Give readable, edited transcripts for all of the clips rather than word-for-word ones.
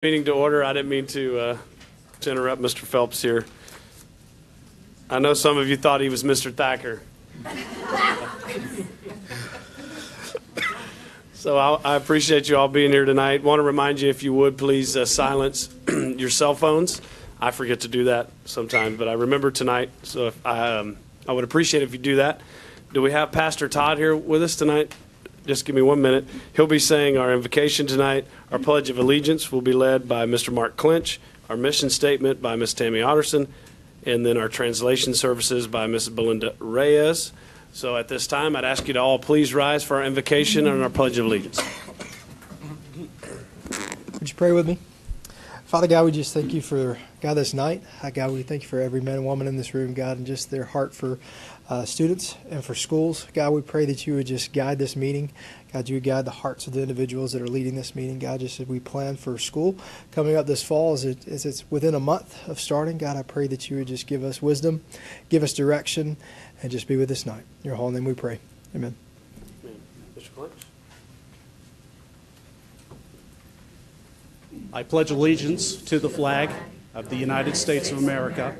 Meeting to order. I didn't mean to interrupt Mr. Phelps here. I know some of you thought he was Mr. Thacker. So I appreciate you all being here tonight. Want to remind you, if you would, please silence your cell phones. I forget to do that sometimes, but I remember tonight. So if I would appreciate it if you do that. Do we have Pastor Todd here with us tonight? Just give me 1 minute. He'll be saying our invocation tonight. Our Pledge of Allegiance will be led by Mr. Mark Clinch, our mission statement by Ms. Tammy Otterson, and then our translation services by Ms. Belinda Reyes. So at this time, I'd ask you to all please rise for our invocation and our Pledge of Allegiance. Would you pray with me? Father God, we just thank you for, God, this night. God, we thank you for every man and woman in this room, God, and just their heart for students and for schools. God, we pray that you would just guide this meeting. God, you would guide the hearts of the individuals that are leading this meeting. God, just as we plan for school coming up this fall, as it's within a month of starting, God, I pray that you would just give us wisdom, give us direction, and just be with us tonight. In your holy name we pray. Amen. Amen. Mr. Clinch? I pledge allegiance to the flag of the United States of America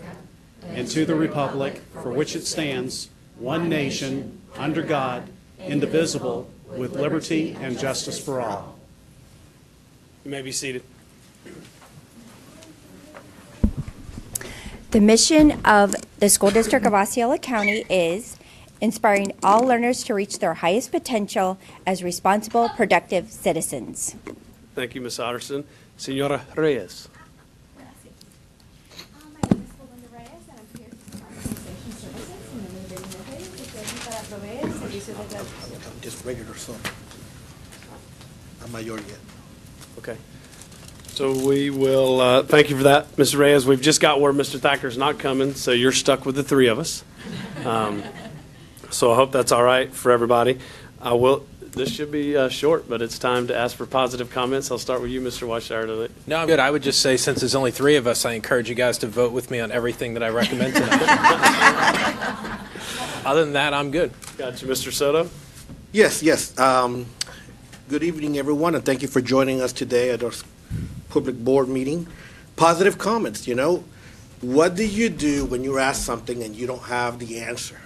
and to the republic for which it stands, one nation, under God, indivisible, with liberty and justice for all. You may be seated. The mission of the School District of Osceola County is inspiring all learners to reach their highest potential as responsible, productive citizens. Thank you, Ms. Otterson. Senora Reyes. My name is Belinda Reyes, and I'm here to provide translation services en nombre de mujeres que estoy aquí para proveer servicios de traducción. Just regular son. I'm mayor yet. Okay. So we will, thank you for that, Ms. Reyes. We've just got where Mr. Thacker's not coming, so you're stuck with the three of us. So I hope that's all right for everybody. This should be short, but it's time to ask for positive comments. I'll start with you, Mr. Washire. No, I'm good. I would just say, since there's only three of us, I encourage you guys to vote with me on everything that I recommend tonight. Other than that, I'm good. Got you, Mr. Soto. Yes. Good evening, everyone, and thank you for joining us today at our public board meeting. Positive comments, what do you do when you're asked something and you don't have the answer?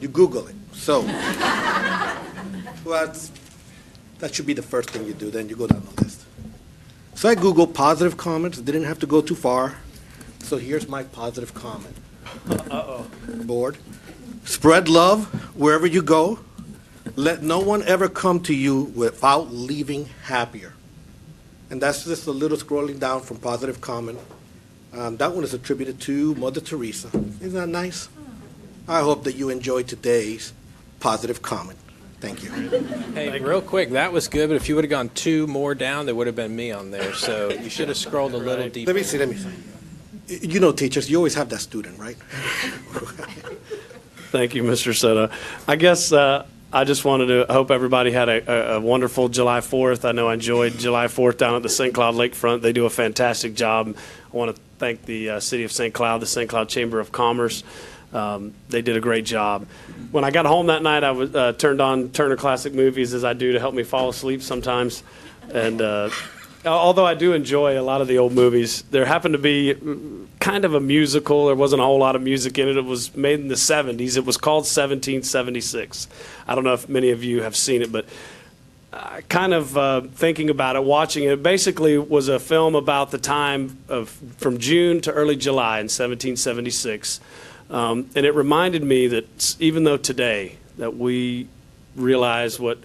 You Google it. So, well, that should be the first thing you do. Then you go down the list. So I Googled positive comments. Didn't have to go too far. So here's my positive comment. Board. Spread love wherever you go. Let no one ever come to you without leaving happier. And that's just a little scrolling down from positive comment. That one is attributed to Mother Teresa. Isn't that nice? I hope that you enjoyed today's positive comment. Thank you. Hey, real quick, that was good, but if you would have gone two more down, there would have been me on there. So you should have scrolled a little deeper. Let me see. Teachers, you always have that student, right? Thank you, Mr. Soto. I guess I just wanted to hope everybody had a wonderful July 4th. I know I enjoyed July 4th down at the St. Cloud Lakefront. They do a fantastic job. I want to thank the city of St. Cloud, the St. Cloud Chamber of Commerce. They did a great job. When I got home that night, I was turned on Turner Classic Movies, as I do to help me fall asleep sometimes. And although I do enjoy a lot of the old movies, there happened to be kind of a musical. There wasn't a whole lot of music in it. It was made in the 70s. It was called 1776. I don't know if many of you have seen it, but kind of thinking about it, watching it, basically was a film about the time from June to early July in 1776. And it reminded me that even though today that we realize what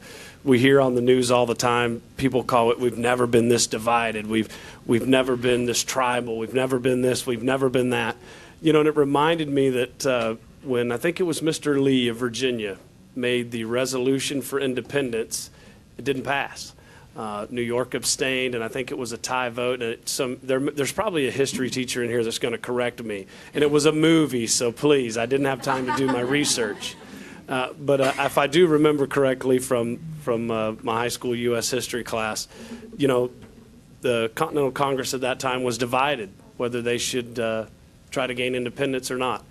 we hear on the news all the time, people call it, we've never been this divided, we've never been this tribal, we've never been this, we've never been that. And it reminded me that when I think it was Mr. Lee of Virginia made the resolution for independence, it didn't pass. New York abstained, and I think it was a tie vote. And there's probably a history teacher in here that's going to correct me. And it was a movie, so please, I didn't have time to do my research. But if I do remember correctly from my high school U.S. history class, the Continental Congress at that time was divided whether they should try to gain independence or not.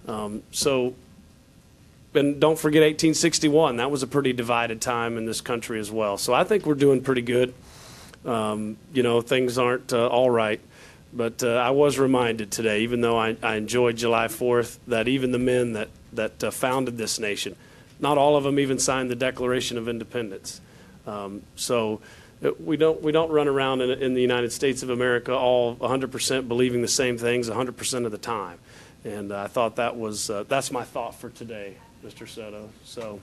And don't forget 1861. That was a pretty divided time in this country as well. So I think we're doing pretty good. Things aren't all right. But I was reminded today, even though I enjoyed July 4th, that even the men that founded this nation, not all of them even signed the Declaration of Independence. We don't run around in the United States of America all 100% believing the same things 100% of the time. And I thought that's my thought for today, Mr. Soto. So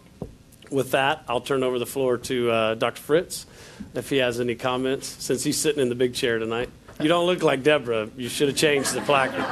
with that, I'll turn over the floor to Dr. Fritz, if he has any comments, since he's sitting in the big chair tonight. You don't look like Deborah. You should have changed the placard.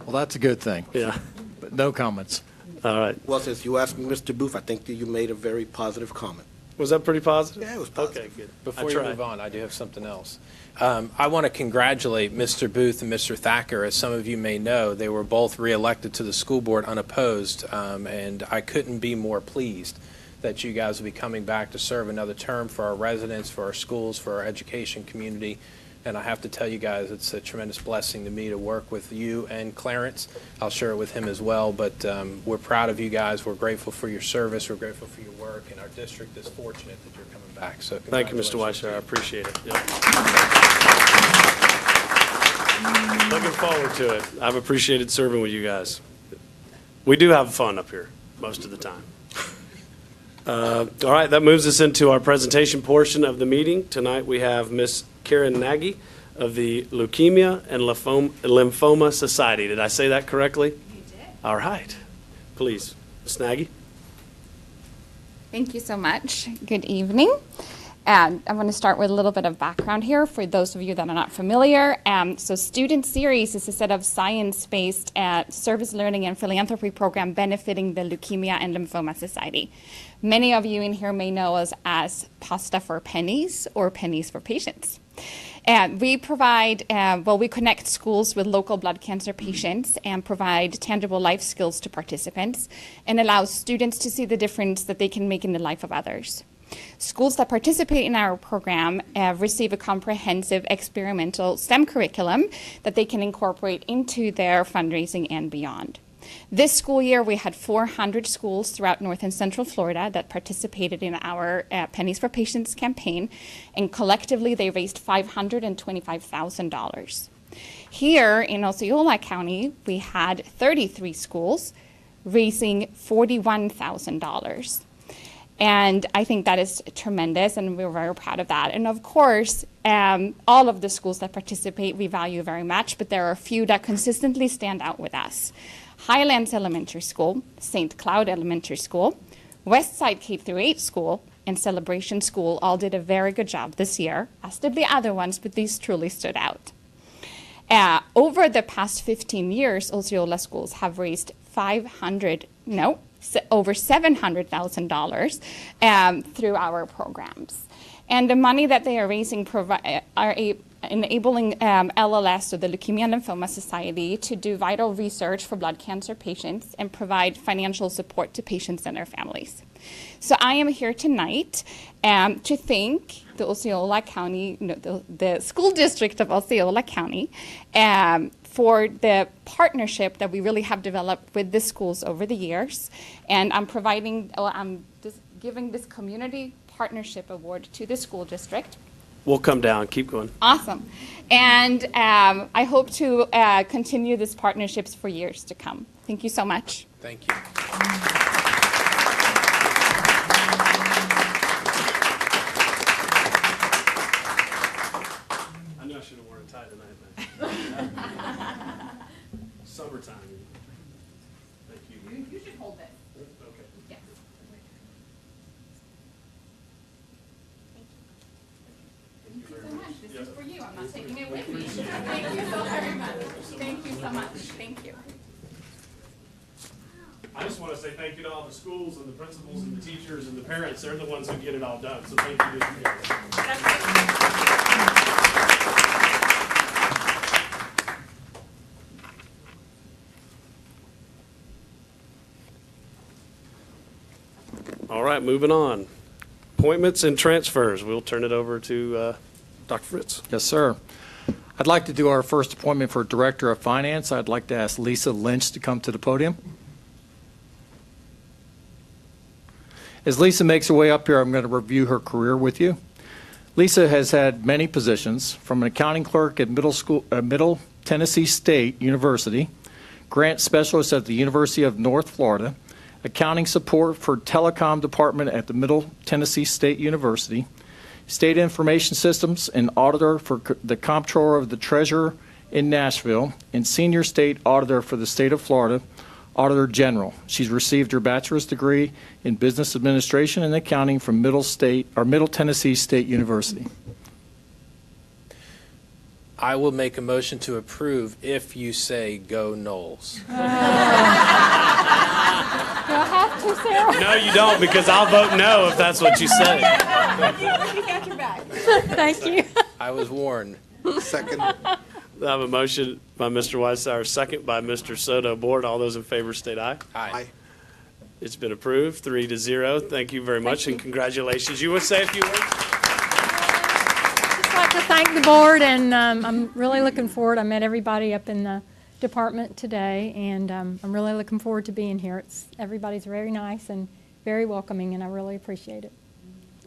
Well, that's a good thing. Yeah. But no comments. All right. Well, since you asked me, Mr. Booth, I think that you made a very positive comment. Was that pretty positive? Yeah, it was positive. Okay, good. Before you move on, I do have something else. I want to congratulate Mr. Booth and Mr. Thacker. As some of you may know, they were both reelected to the school board unopposed, and I couldn't be more pleased that you guys will be coming back to serve another term for our residents, for our schools, for our education community. And I have to tell you guys, it's a tremendous blessing to me to work with you and Clarence. I'll share it with him as well, but we're proud of you guys. We're grateful for your service. We're grateful for your work, and our district is fortunate that you're coming back. So Thank you, Mr. Weisher. I appreciate it. Yep. Looking forward to it. I've appreciated serving with you guys. We do have fun up here most of the time. All right, that moves us into our presentation portion of the meeting. Tonight we have Ms. Karen Nagy of the Leukemia and Lymphoma Society. Did I say that correctly? You did. All right. Please, Ms. Nagy. Thank you so much. Good evening. And I want to start with a little bit of background here for those of you that are not familiar. So Student Series is a set of science-based service learning and philanthropy program benefiting the Leukemia and Lymphoma Society. Many of you in here may know us as Pasta for Pennies or Pennies for Patients. We provide, we connect schools with local blood cancer patients and provide tangible life skills to participants and allow students to see the difference that they can make in the life of others. Schools that participate in our program receive a comprehensive experimental STEM curriculum that they can incorporate into their fundraising and beyond. This school year, we had 400 schools throughout North and Central Florida that participated in our Pennies for Patients campaign, and collectively they raised $525,000. Here in Osceola County, we had 33 schools raising $41,000. And I think that is tremendous, and we're very proud of that. And of course, all of the schools that participate we value very much, but there are a few that consistently stand out with us. Highlands Elementary School, St. Cloud Elementary School, Westside K-8 School, and Celebration School all did a very good job this year, as did the other ones, but these truly stood out. Over the past 15 years, Osceola schools have raised over $700,000 through our programs. And the money that they are raising are enabling LLS, or the Leukemia and Lymphoma Society, to do vital research for blood cancer patients and provide financial support to patients and their families. So I am here tonight to thank the Osceola County, the school district of Osceola County, for the partnership that we really have developed with the schools over the years. And I'm just giving this community partnership award to the school district. We'll come down. Keep going. Awesome. And I hope to continue these partnerships for years to come. Thank you so much. Thank you. I knew I should have worn a tie tonight, man. Summertime. Thank you. You should hold it. Okay. Yes. Thank you so much. This is for you. I'm not taking it with me. Thank you so very much. Thank you so much. Thank you. I just want to say thank you to all the schools and the principals and the teachers and the parents. They're the ones who get it all done. So thank you. All right, moving on. Appointments and transfers. We'll turn it over to Dr. Fritz. Yes, sir. I'd like to do our first appointment for Director of Finance. I'd like to ask Lisa Lynch to come to the podium. As Lisa makes her way up here, I'm going to review her career with you. Lisa has had many positions, from an accounting clerk at Middle Tennessee State University, grant specialist at the University of North Florida, accounting support for telecom department at the Middle Tennessee State University, state information systems and auditor for the comptroller of the treasurer in Nashville, and senior state auditor for the state of Florida, Auditor General. She's received her bachelor's degree in business administration and accounting from Middle Tennessee State University. I will make a motion to approve if you say go Knowles. Do I have to, Sarah? No, you don't, because I'll vote no if that's what you say. You got your back. Thank you. I was warned. Second. I have a motion by Mr. Weissauer, second by Mr. Soto. Board, all those in favor state aye. Aye. It's been approved, 3-0. Thank you very much, and congratulations. You would say a few words? I'd just like to thank the board, and I'm really looking forward. I met everybody up in the department today, and I'm really looking forward to being here. Everybody's very nice and very welcoming, and I really appreciate it.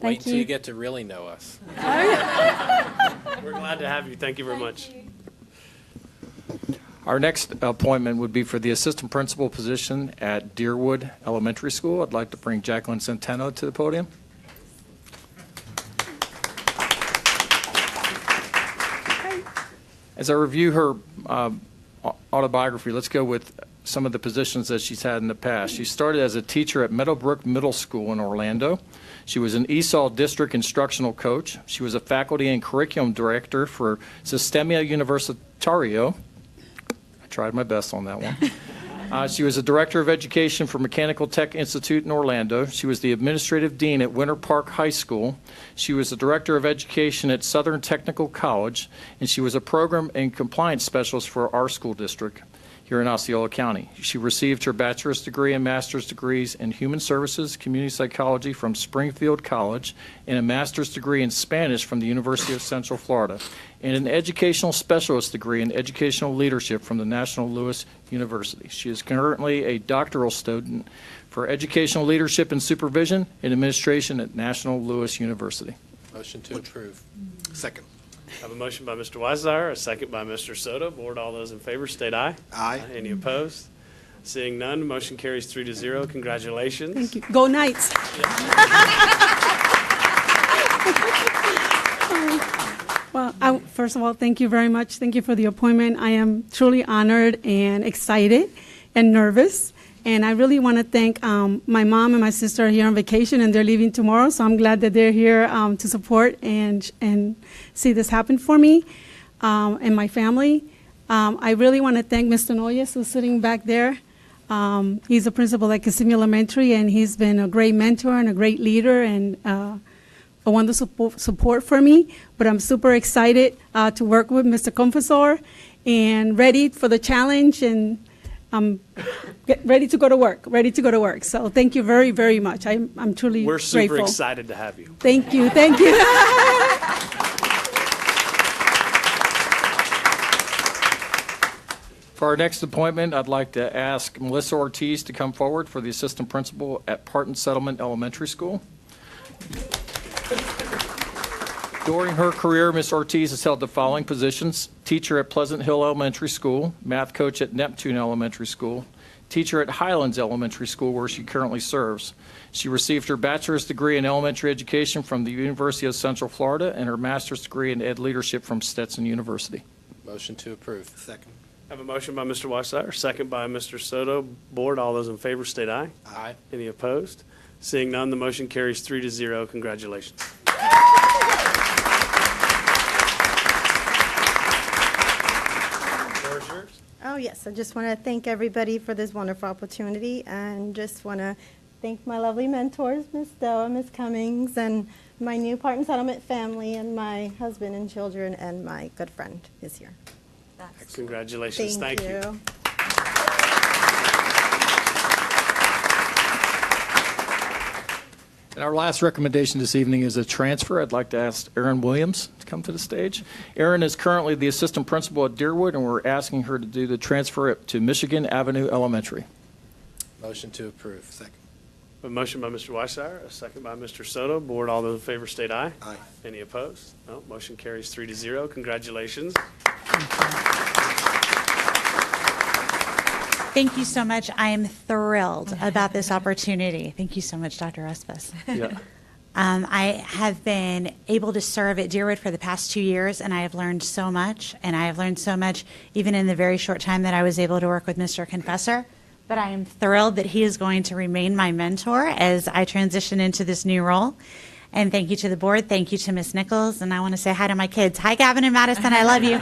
Wait Thank until you you. get to really know us. We're glad to have you. Thank you very much. Our next appointment would be for the assistant principal position at Deerwood Elementary School. I'd like to bring Jacqueline Centeno to the podium. As I review her autobiography, let's go with some of the positions that she's had in the past. She started as a teacher at Meadowbrook Middle School in Orlando. She was an ESOL district instructional coach. She was a faculty and curriculum director for Sistema Universitario. I tried my best on that one. She was a director of education for Mechanical Tech Institute in Orlando. She was the administrative dean at Winter Park High School. She was the director of education at Southern Technical College, and she was a program and compliance specialist for our school district here in Osceola County. She received her bachelor's degree and master's degrees in human services, community psychology from Springfield College, and a master's degree in Spanish from the University of Central Florida, and an educational specialist degree in educational leadership from the National Louis University. She is currently a doctoral student for educational leadership and supervision and administration at National Louis University. Motion to approve. Second. I have a motion by Mr. Weissauer, a second by Mr. Soto. Board, all those in favor state aye. Aye. Any opposed? Seeing none, motion carries 3-0. Congratulations. Thank you. Go Knights. Well, first of all, thank you very much. Thank you for the appointment. I am truly honored and excited and nervous. And I really want to thank my mom and my sister are here on vacation, and they're leaving tomorrow. So I'm glad that they're here to support and see this happen for me and my family. I really want to thank Mr. Noyes, who's sitting back there. He's a principal at Kissimmee Elementary, and he's been a great mentor and a great leader and a wonderful support for me. But I'm super excited to work with Mr. Confessor and ready for the challenge, and ready to go to work. So thank you very, very much. I'm truly We're super grateful. excited to have you. Thank you. Thank you. For our next appointment, I'd like to ask Melissa Ortiz to come forward for the assistant principal at Parton Settlement Elementary School. During her career, Ms. Ortiz has held the following positions: teacher at Pleasant Hill Elementary School, math coach at Neptune Elementary School, teacher at Highlands Elementary School, where she currently serves. She received her bachelor's degree in elementary education from the University of Central Florida and her master's degree in ed leadership from Stetson University. Motion to approve. Second. I have a motion by Mr. Weissauer, second by Mr. Soto. Board, all those in favor state aye. Aye. Any opposed? Seeing none, the motion carries 3-0. Congratulations. Oh, yes. I just want to thank everybody for this wonderful opportunity, and just want to thank my lovely mentors, Ms. Doa, Ms. Cummings, and my new Parton Settlement family, and my husband and children, and my good friend is here. Congratulations. Thank you. And our last recommendation this evening is a transfer. I'd like to ask Erin Williams to come to the stage. Erin is currently the assistant principal at Deerwood, and we're asking her to do the transfer to Michigan Avenue Elementary. Motion to approve. Second. A motion by Mr. Weissauer, a second by Mr. Soto. Board, all those in favor state aye. Aye. Any opposed? No. Motion carries 3-0. Congratulations. Thank you so much. I am thrilled about this opportunity. Thank you so much, Dr. Espis. Yeah. I have been able to serve at Deerwood for the past 2 years, and I have learned so much. And I have learned so much even in the very short time that I was able to work with Mr. Confessor. But I am thrilled that he is going to remain my mentor as I transition into this new role. And thank you to the board. Thank you to Ms. Nichols. And I want to say hi to my kids. Hi, Gavin and Madison. I love you.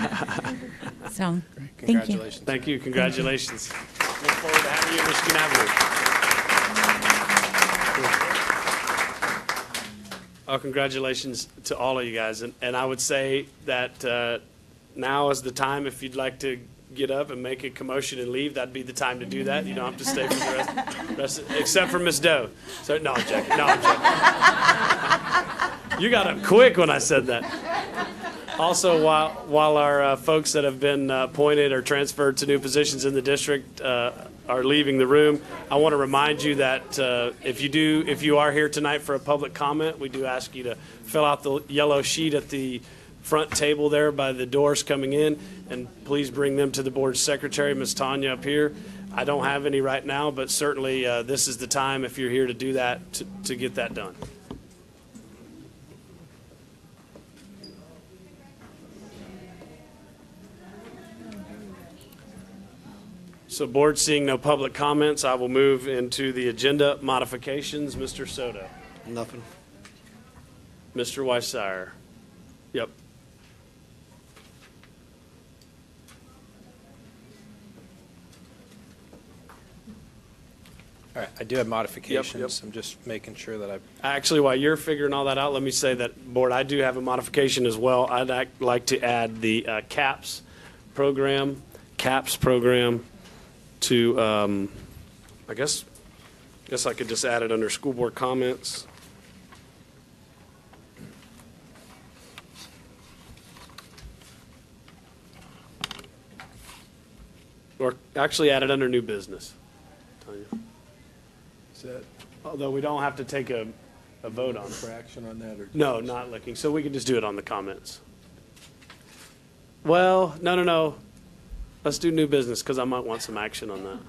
So, thank you. Congratulations. Thank you. Congratulations. Look forward to having you at Michigan Avenue. Oh, congratulations to all of you guys. And I would say that now is the time, if you'd like to get up and make a commotion and leave, that'd be the time to do that. You don't have to stay for the rest except for Miss Doe. So, no, I'm joking. No, I'm joking. You got up quick when I said that. Also, while our folks that have been appointed or transferred to new positions in the district are leaving the room, I want to remind you that if you are here tonight for a public comment, we do ask you to fill out the yellow sheet at the front table there by the doors coming in, and please bring them to the board secretary, Ms. Tanya, up here. I don't have any right now, but certainly this is the time, if you're here to do that, to get that done. So, board, seeing no public comments, I will move into the agenda modifications. Mr. Soto. Nothing. Mr. Weissauer. Yep. All right, I do have modifications. Yep. I'm just making sure that I. Actually, while you're figuring all that out, let me say that, board, I do have a modification as well. I'd like to add the CAPS program to, I guess I could just add it under school board comments. Or actually add it under new business. Tanya. Is that Although we don't have to take a vote on it. for action on that, or? No, not looking. So we can just do it on the comments. Well, no. Let's do new business because I might want some action on that.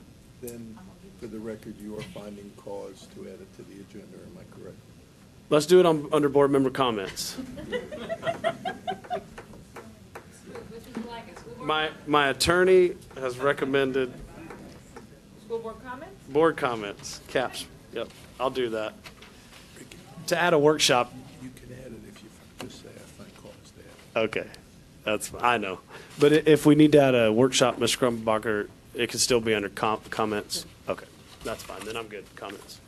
Then, for the record, you are finding cause to add it to the agenda, am I correct? Let's do it under board member comments. My attorney has recommended. School board comments? Board comments, CAPS. Yep, I'll do that. To add a workshop. You can add it if you just say, I find cause to add it. Okay, that's fine. I know. But if we need to add a workshop, Ms. Krumbacher, it can still be under comments. Okay, that's fine. Then I'm good. Comments.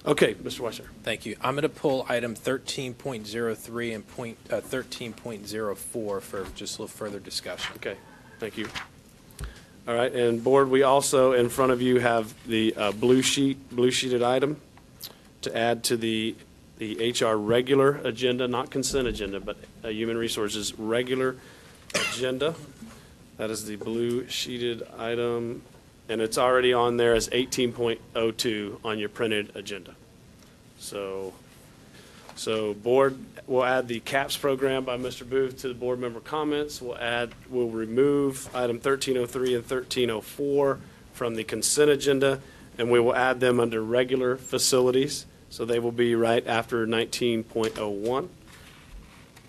Okay, Mr. Weissauer. Thank you. I'm going to pull item 13.03 and 13.04 for just a little further discussion. Okay, thank you. All right, and board, we also in front of you have the blue sheeted item to add to the HR regular agenda, not consent agenda, but Human Resources regular agenda. That is the blue sheeted item, and it's already on there as 18.02 on your printed agenda. So board will add the CAPS program by Mr. Booth to the board member comments. We'll remove item 1303 and 1304 from the consent agenda, and we will add them under regular facilities. So they will be right after 19.01.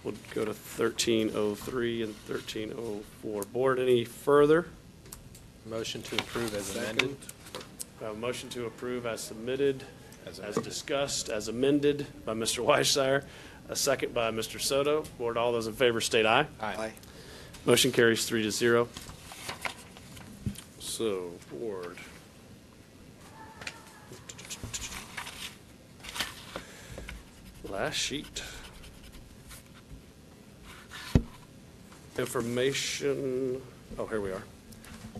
We'll go to 1303 and 1304. Board, any further? Motion to approve as amended. Motion to approve as submitted, as discussed, as amended by Mr. Weissauer. A second by Mr. Soto. Board, all those in favor state aye. Aye. Motion carries 3-0. So, board. Last sheet. Information. Oh, here we are.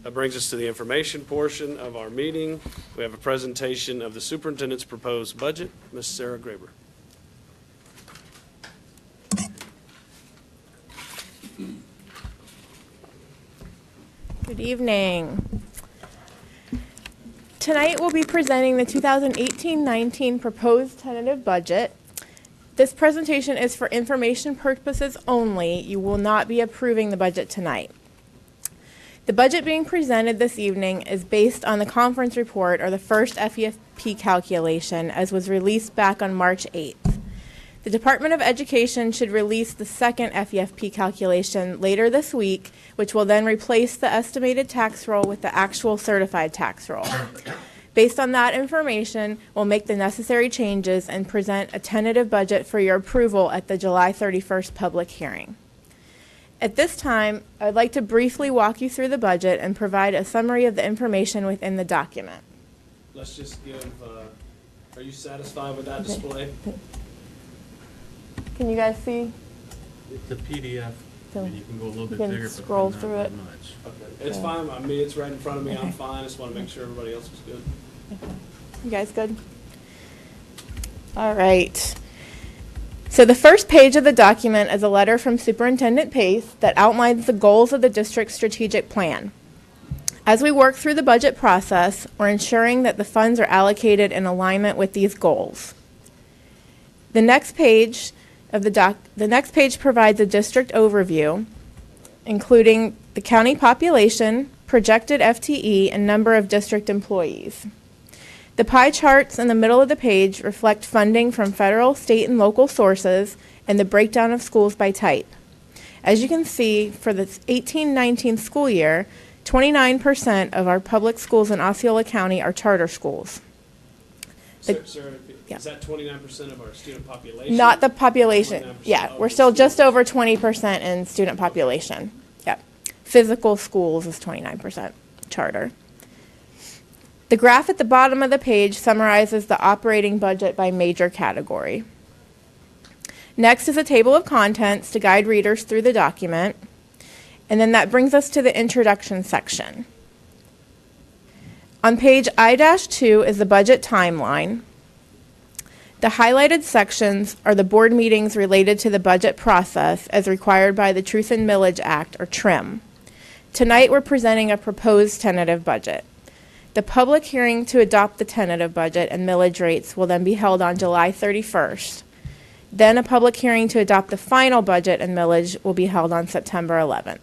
That brings us to the information portion of our meeting. We have a presentation of the superintendent's proposed budget. Ms. Sarah Graber. Good evening. Tonight we'll be presenting the 2018-19 proposed tentative budget. This presentation is for information purposes only. You will not be approving the budget tonight. The budget being presented this evening is based on the conference report, or the first FEFP calculation, as was released back on March 8th. The Department of Education should release the second FEFP calculation later this week, which will then replace the estimated tax roll with the actual certified tax roll. Based on that information, we'll make the necessary changes and present a tentative budget for your approval at the July 31st public hearing. At this time, I'd like to briefly walk you through the budget and provide a summary of the information within the document. Let's just give, are you satisfied with that display? Can you guys see? It's a PDF. I mean, you can go a little bit You can bigger, scroll but through not it. that much. Okay. It's fine. I mean, it's right in front of me. I'm fine. I just want to make sure everybody else was good. You guys good? All right. So the first page of the document is a letter from Superintendent Pace that outlines the goals of the district's strategic plan. As we work through the budget process, we're ensuring that the funds are allocated in alignment with these goals. The next page provides a district overview, including the county population, projected FTE, and number of district employees. The pie charts in the middle of the page reflect funding from federal, state, and local sources and the breakdown of schools by type. As you can see, for the 18-19 school year, 29% of our public schools in Osceola County are charter schools. Sir, is that 29% of our student population? Not the population. 29% Yeah, of we're the still schools. just over 20% in student population. Yep. Physical schools is 29% charter. The graph at the bottom of the page summarizes the operating budget by major category. Next is a table of contents to guide readers through the document. And then that brings us to the introduction section. On page I-2 is the budget timeline. The highlighted sections are the board meetings related to the budget process as required by the Truth in Millage Act, or TRIM. Tonight we're presenting a proposed tentative budget. The public hearing to adopt the tentative budget and millage rates will then be held on July 31st. Then a public hearing to adopt the final budget and millage will be held on September 11th.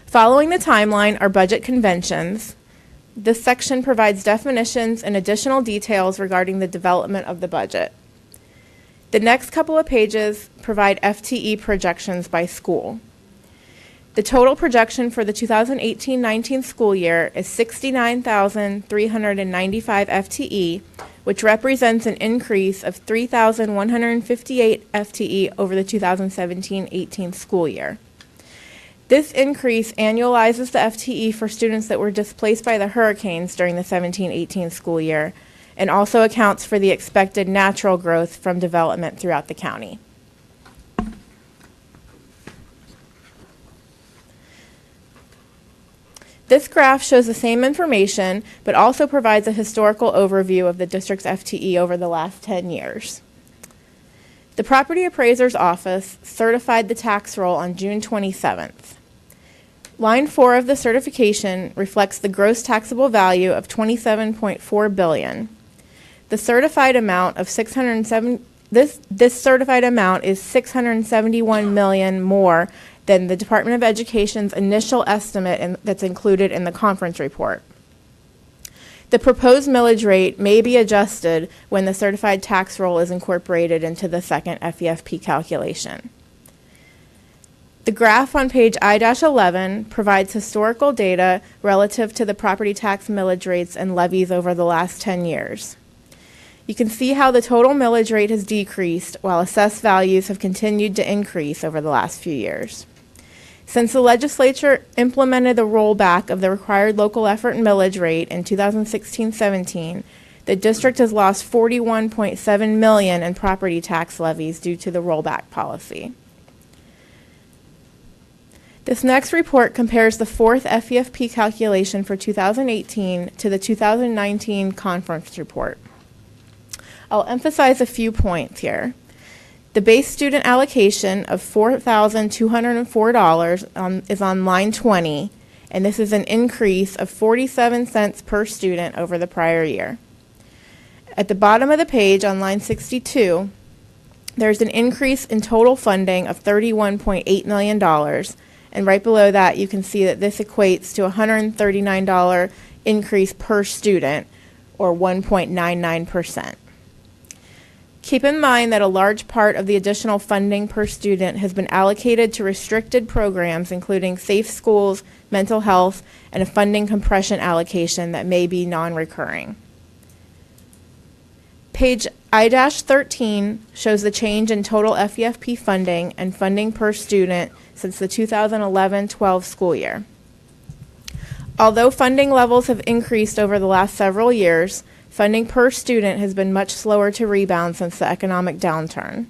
Following the timeline are budget conventions. This section provides definitions and additional details regarding the development of the budget. The next couple of pages provide FTE projections by school. The total projection for the 2018-19 school year is 69,395 FTE, which represents an increase of 3,158 FTE over the 2017-18 school year. This increase annualizes the FTE for students that were displaced by the hurricanes during the 17-18 school year, and also accounts for the expected natural growth from development throughout the county. This graph shows the same information, but also provides a historical overview of the district's FTE over the last 10 years. The Property Appraiser's Office certified the tax roll on June 27th. Line 4 of the certification reflects the gross taxable value of $27.4 billion. The certified amount of this certified amount is $671 million more than the Department of Education's initial estimate that's included in the conference report. The proposed millage rate may be adjusted when the certified tax roll is incorporated into the second FEFP calculation. The graph on page I-11 provides historical data relative to the property tax millage rates and levies over the last 10 years. You can see how the total millage rate has decreased while assessed values have continued to increase over the last few years. Since the legislature implemented the rollback of the required local effort millage rate in 2016-17, the district has lost $41.7 million in property tax levies due to the rollback policy. This next report compares the fourth FEFP calculation for 2018 to the 2019 conference report. I'll emphasize a few points here. The base student allocation of $4,204 is on line 20, and this is an increase of 47 cents per student over the prior year. At the bottom of the page on line 62, there's an increase in total funding of $31.8 million, and right below that you can see that this equates to a $139 increase per student, or 1.99%. Keep in mind that a large part of the additional funding per student has been allocated to restricted programs, including safe schools, mental health, and a funding compression allocation that may be non-recurring. Page I-13 shows the change in total FEFP funding and funding per student since the 2011-12 school year. Although funding levels have increased over the last several years, funding per student has been much slower to rebound since the economic downturn.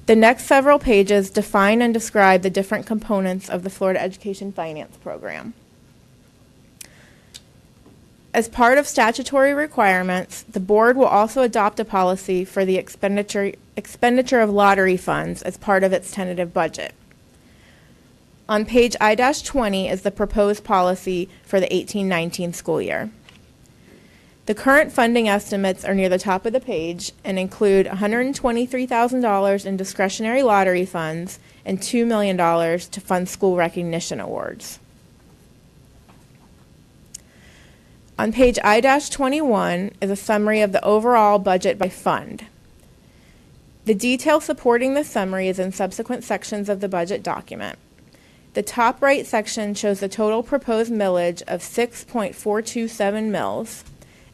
The next several pages define and describe the different components of the Florida Education Finance Program. As part of statutory requirements, the board will also adopt a policy for the expenditure of lottery funds as part of its tentative budget. On page I-20 is the proposed policy for the 18-19 school year. The current funding estimates are near the top of the page and include $123,000 in discretionary lottery funds and $2 million to fund school recognition awards. On page I-21 is a summary of the overall budget by fund. The detail supporting the summary is in subsequent sections of the budget document. The top right section shows the total proposed millage of 6.427 mils,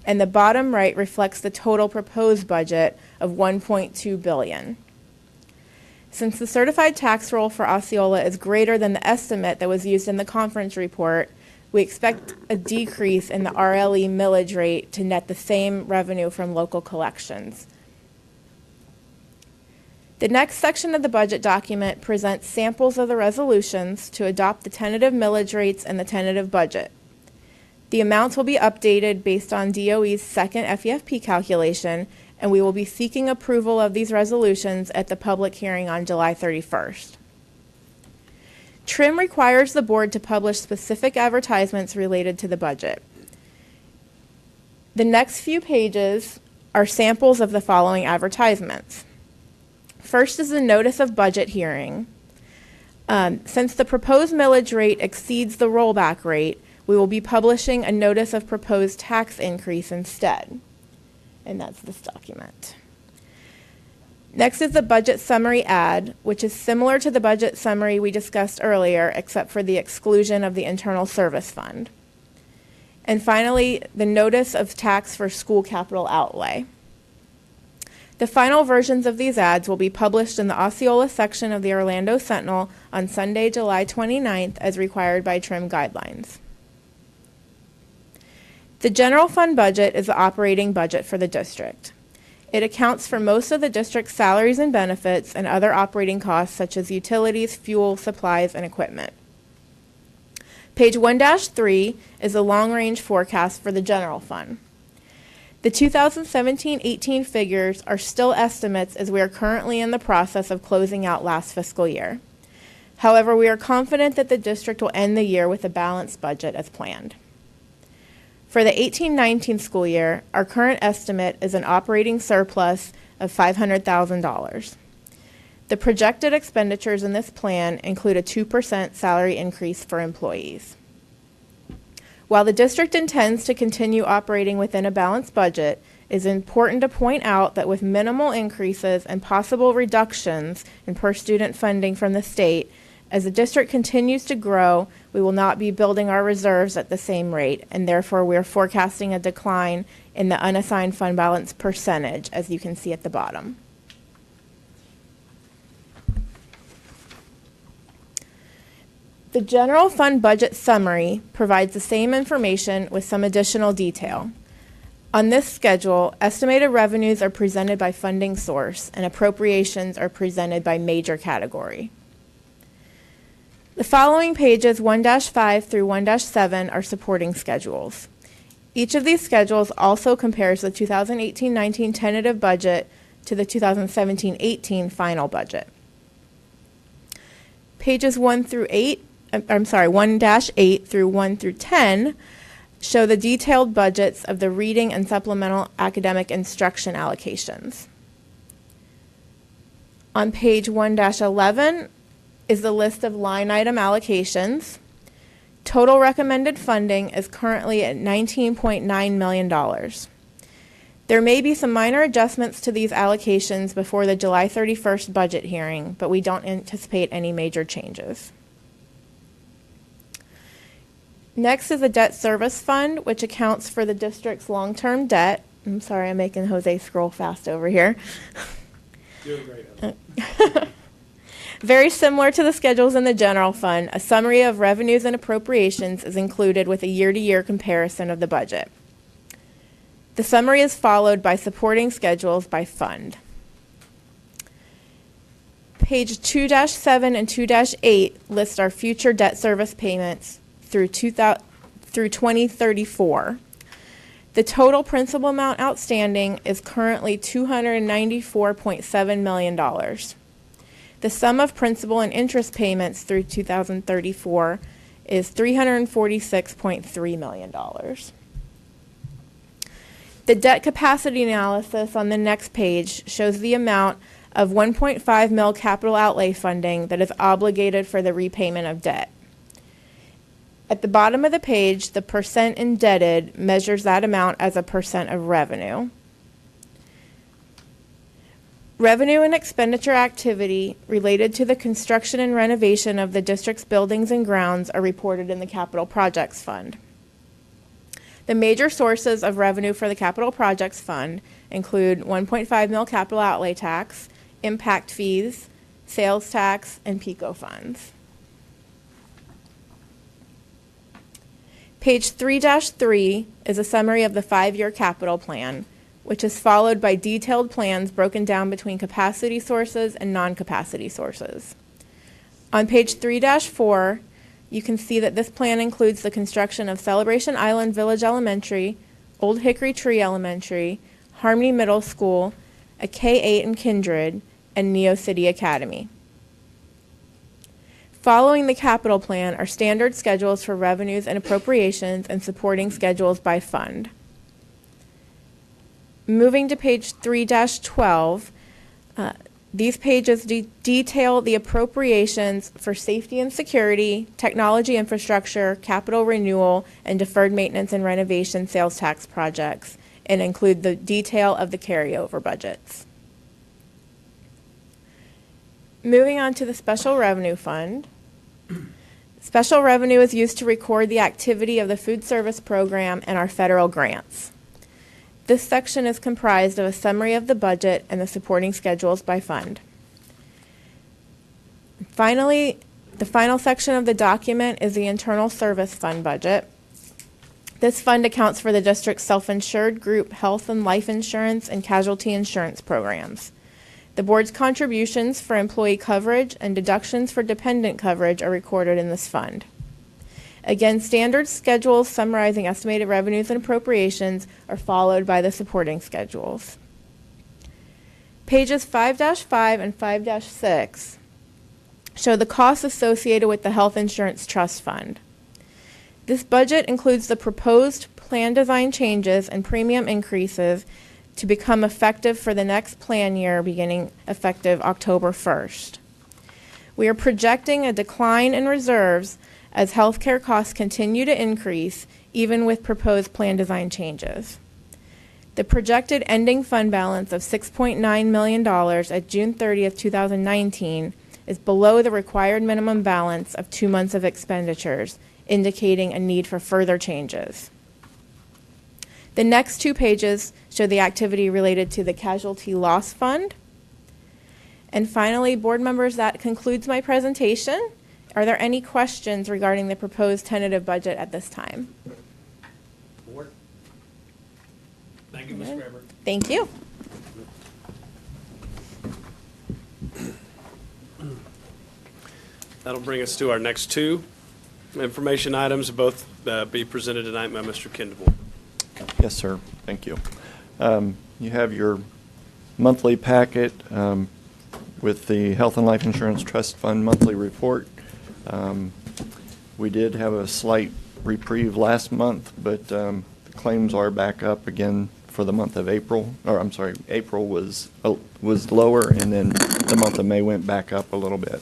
and the bottom right reflects the total proposed budget of $1.2 billion. Since the certified tax roll for Osceola is greater than the estimate that was used in the conference report, we expect a decrease in the RLE millage rate to net the same revenue from local collections. The next section of the budget document presents samples of the resolutions to adopt the tentative millage rates and the tentative budget. The amounts will be updated based on DOE's second FEFP calculation, and we will be seeking approval of these resolutions at the public hearing on July 31st. TRIM requires the board to publish specific advertisements related to the budget. The next few pages are samples of the following advertisements. First is the notice of budget hearing. Since the proposed millage rate exceeds the rollback rate, we will be publishing a notice of proposed tax increase instead. And that's this document. Next is the budget summary ad, which is similar to the budget summary we discussed earlier, except for the exclusion of the Internal Service Fund. And finally, the notice of tax for school capital outlay. The final versions of these ads will be published in the Osceola section of the Orlando Sentinel on Sunday, July 29th, as required by TRIM guidelines. The general fund budget is the operating budget for the district. It accounts for most of the district's salaries and benefits and other operating costs such as utilities, fuel, supplies, and equipment. Page 1-3 is a long-range forecast for the general fund. The 2017-18 figures are still estimates as we are currently in the process of closing out last fiscal year. However, we are confident that the district will end the year with a balanced budget as planned. For the 18-19 school year, our current estimate is an operating surplus of $500,000. The projected expenditures in this plan include a 2% salary increase for employees. While the district intends to continue operating within a balanced budget, it is important to point out that with minimal increases and possible reductions in per-student funding from the state, as the district continues to grow, we will not be building our reserves at the same rate, and therefore we are forecasting a decline in the unassigned fund balance percentage, as you can see at the bottom. The general fund budget summary provides the same information with some additional detail. On this schedule, estimated revenues are presented by funding source and appropriations are presented by major category. The following pages 1-5 through 1-7 are supporting schedules. Each of these schedules also compares the 2018-19 tentative budget to the 2017-18 final budget. Pages 1 through 8 1-8 through 1 through 10 show the detailed budgets of the reading and supplemental academic instruction allocations. On page 1-11 is the list of line item allocations. Total recommended funding is currently at $19.9 million. There may be some minor adjustments to these allocations before the July 31st budget hearing, but we don't anticipate any major changes. Next is the debt service fund, which accounts for the district's long-term debt. I'm sorry, I'm making Jose scroll fast over here. Doing great. Very similar to the schedules in the general fund, a summary of revenues and appropriations is included with a year-to-year comparison of the budget. The summary is followed by supporting schedules by fund. Page 2-7 and 2-8 list our future debt service payments through 2034. The total principal amount outstanding is currently $294.7 million. The sum of principal and interest payments through 2034 is $346.3 million. The debt capacity analysis on the next page shows the amount of 1.5 mil capital outlay funding that is obligated for the repayment of debt. At the bottom of the page, the percent indebted measures that amount as a percent of revenue. Revenue and expenditure activity related to the construction and renovation of the district's buildings and grounds are reported in the Capital Projects Fund. The major sources of revenue for the Capital Projects Fund include 1.5 mil capital outlay tax, impact fees, sales tax, and PICO funds. Page 3-3 is a summary of the 5-year capital plan, which is followed by detailed plans broken down between capacity sources and non-capacity sources. On page 3-4, you can see that this plan includes the construction of Celebration Island Village Elementary, Old Hickory Tree Elementary, Harmony Middle School, a K-8 in Kindred, and Neo City Academy. Following the capital plan are standard schedules for revenues and appropriations and supporting schedules by fund. Moving to page 3-12, these pages detail the appropriations for safety and security, technology infrastructure, capital renewal, and deferred maintenance and renovation sales tax projects, and include the detail of the carryover budgets. Moving on to the Special Revenue Fund. Special revenue is used to record the activity of the food service program and our federal grants. This section is comprised of a summary of the budget and the supporting schedules by fund. Finally, the final section of the document is the Internal Service Fund budget. This fund accounts for the district's self-insured group health and life insurance and casualty insurance programs. The board's contributions for employee coverage and deductions for dependent coverage are recorded in this fund. Again, standard schedules summarizing estimated revenues and appropriations are followed by the supporting schedules. Pages 5-5 and 5-6 show the costs associated with the Health Insurance Trust Fund. This budget includes the proposed plan design changes and premium increases to become effective for the next plan year beginning effective October 1st. We are projecting a decline in reserves as healthcare costs continue to increase even with proposed plan design changes. The projected ending fund balance of $6.9 million at June 30th, 2019 is below the required minimum balance of 2 months of expenditures, indicating a need for further changes. The next 2 pages show the activity related to the Casualty Loss Fund. And finally, board members, that concludes my presentation. Are there any questions regarding the proposed tentative budget at this time? Board? Thank you, Ms. Graber. Thank you. That'll bring us to our next 2 information items, both be presented tonight by Mr. Kindable. Yes, sir. Thank you. You have your monthly packet with the Health and Life Insurance Trust Fund monthly report. We did have a slight reprieve last month, but the claims are back up again for the month of April. Or I'm sorry, April was lower, and then the month of May went back up a little bit.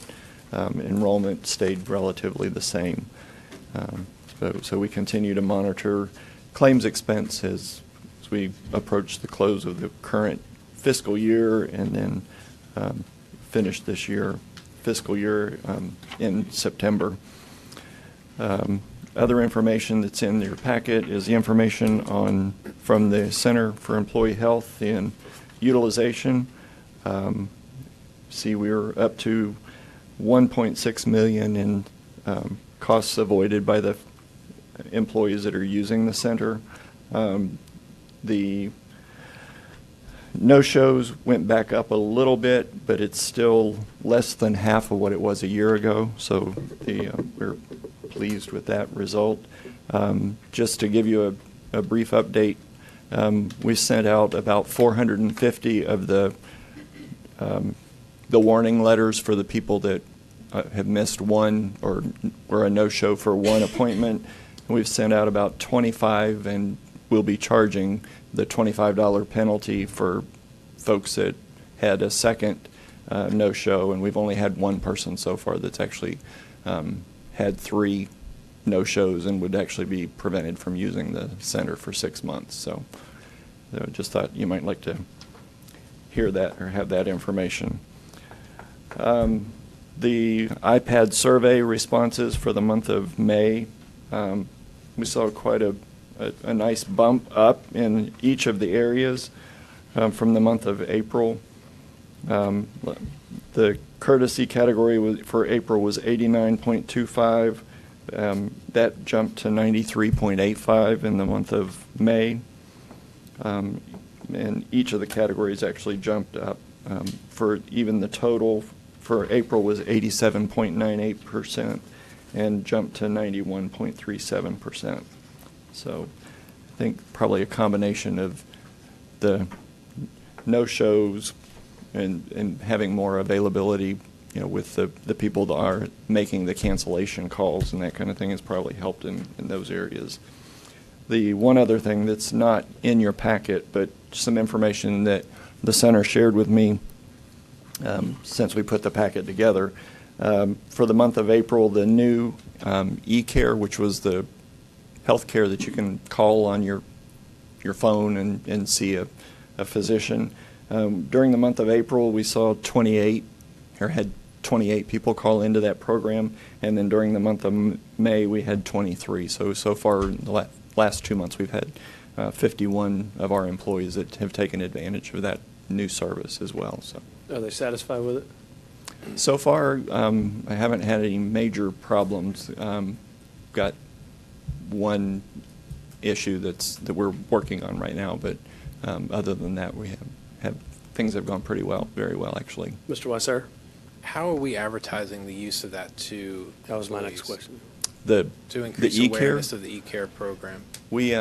Enrollment stayed relatively the same. So we continue to monitor claims expense as we approach the close of the current fiscal year, and then finish this fiscal year in September. Other information that's in your packet is the information from the Center for Employee Health and Utilization. See, we were up to $1.6 million in costs avoided by the employees that are using the center. The no-shows went back up a little bit, but it's still less than half of what it was a year ago, so we're pleased with that result. Just to give you a brief update, we sent out about 450 of the warning letters for the people that have missed one or were a no-show for one appointment. We've sent out about 25, and we'll be charging the $25 penalty for folks that had a second no-show, and we've only had one person so far that's actually had 3 no-shows and would actually be prevented from using the center for 6 months. So just thought you might like to hear that or have that information. The iPad survey responses for the month of May, we saw quite a nice bump up in each of the areas from the month of April. The courtesy category for April was 89.25. That jumped to 93.85 in the month of May. And each of the categories actually jumped up. For even the total for April was 87.98% and jumped to 91.37%. So I think probably a combination of the no-shows and having more availability, with the people that are making the cancellation calls and that kind of thing has probably helped in those areas. The one other thing that's not in your packet, but some information that the center shared with me since we put the packet together. For the month of April, the new e-care, which was the health care that you can call on your phone and see a physician. During the month of April, we saw had 28 people call into that program, and then during the month of May, we had 23. So far, in the last 2 months, we've had 51 of our employees that have taken advantage of that new service as well. So, are they satisfied with it? So far, I haven't had any major problems. Got one issue that we're working on right now, but other than that, we have things have gone pretty well, very well actually. Mr. Weiser? How are we advertising the use of that to That was my employees? next question. To increase the e-care? awareness of the e-care program. We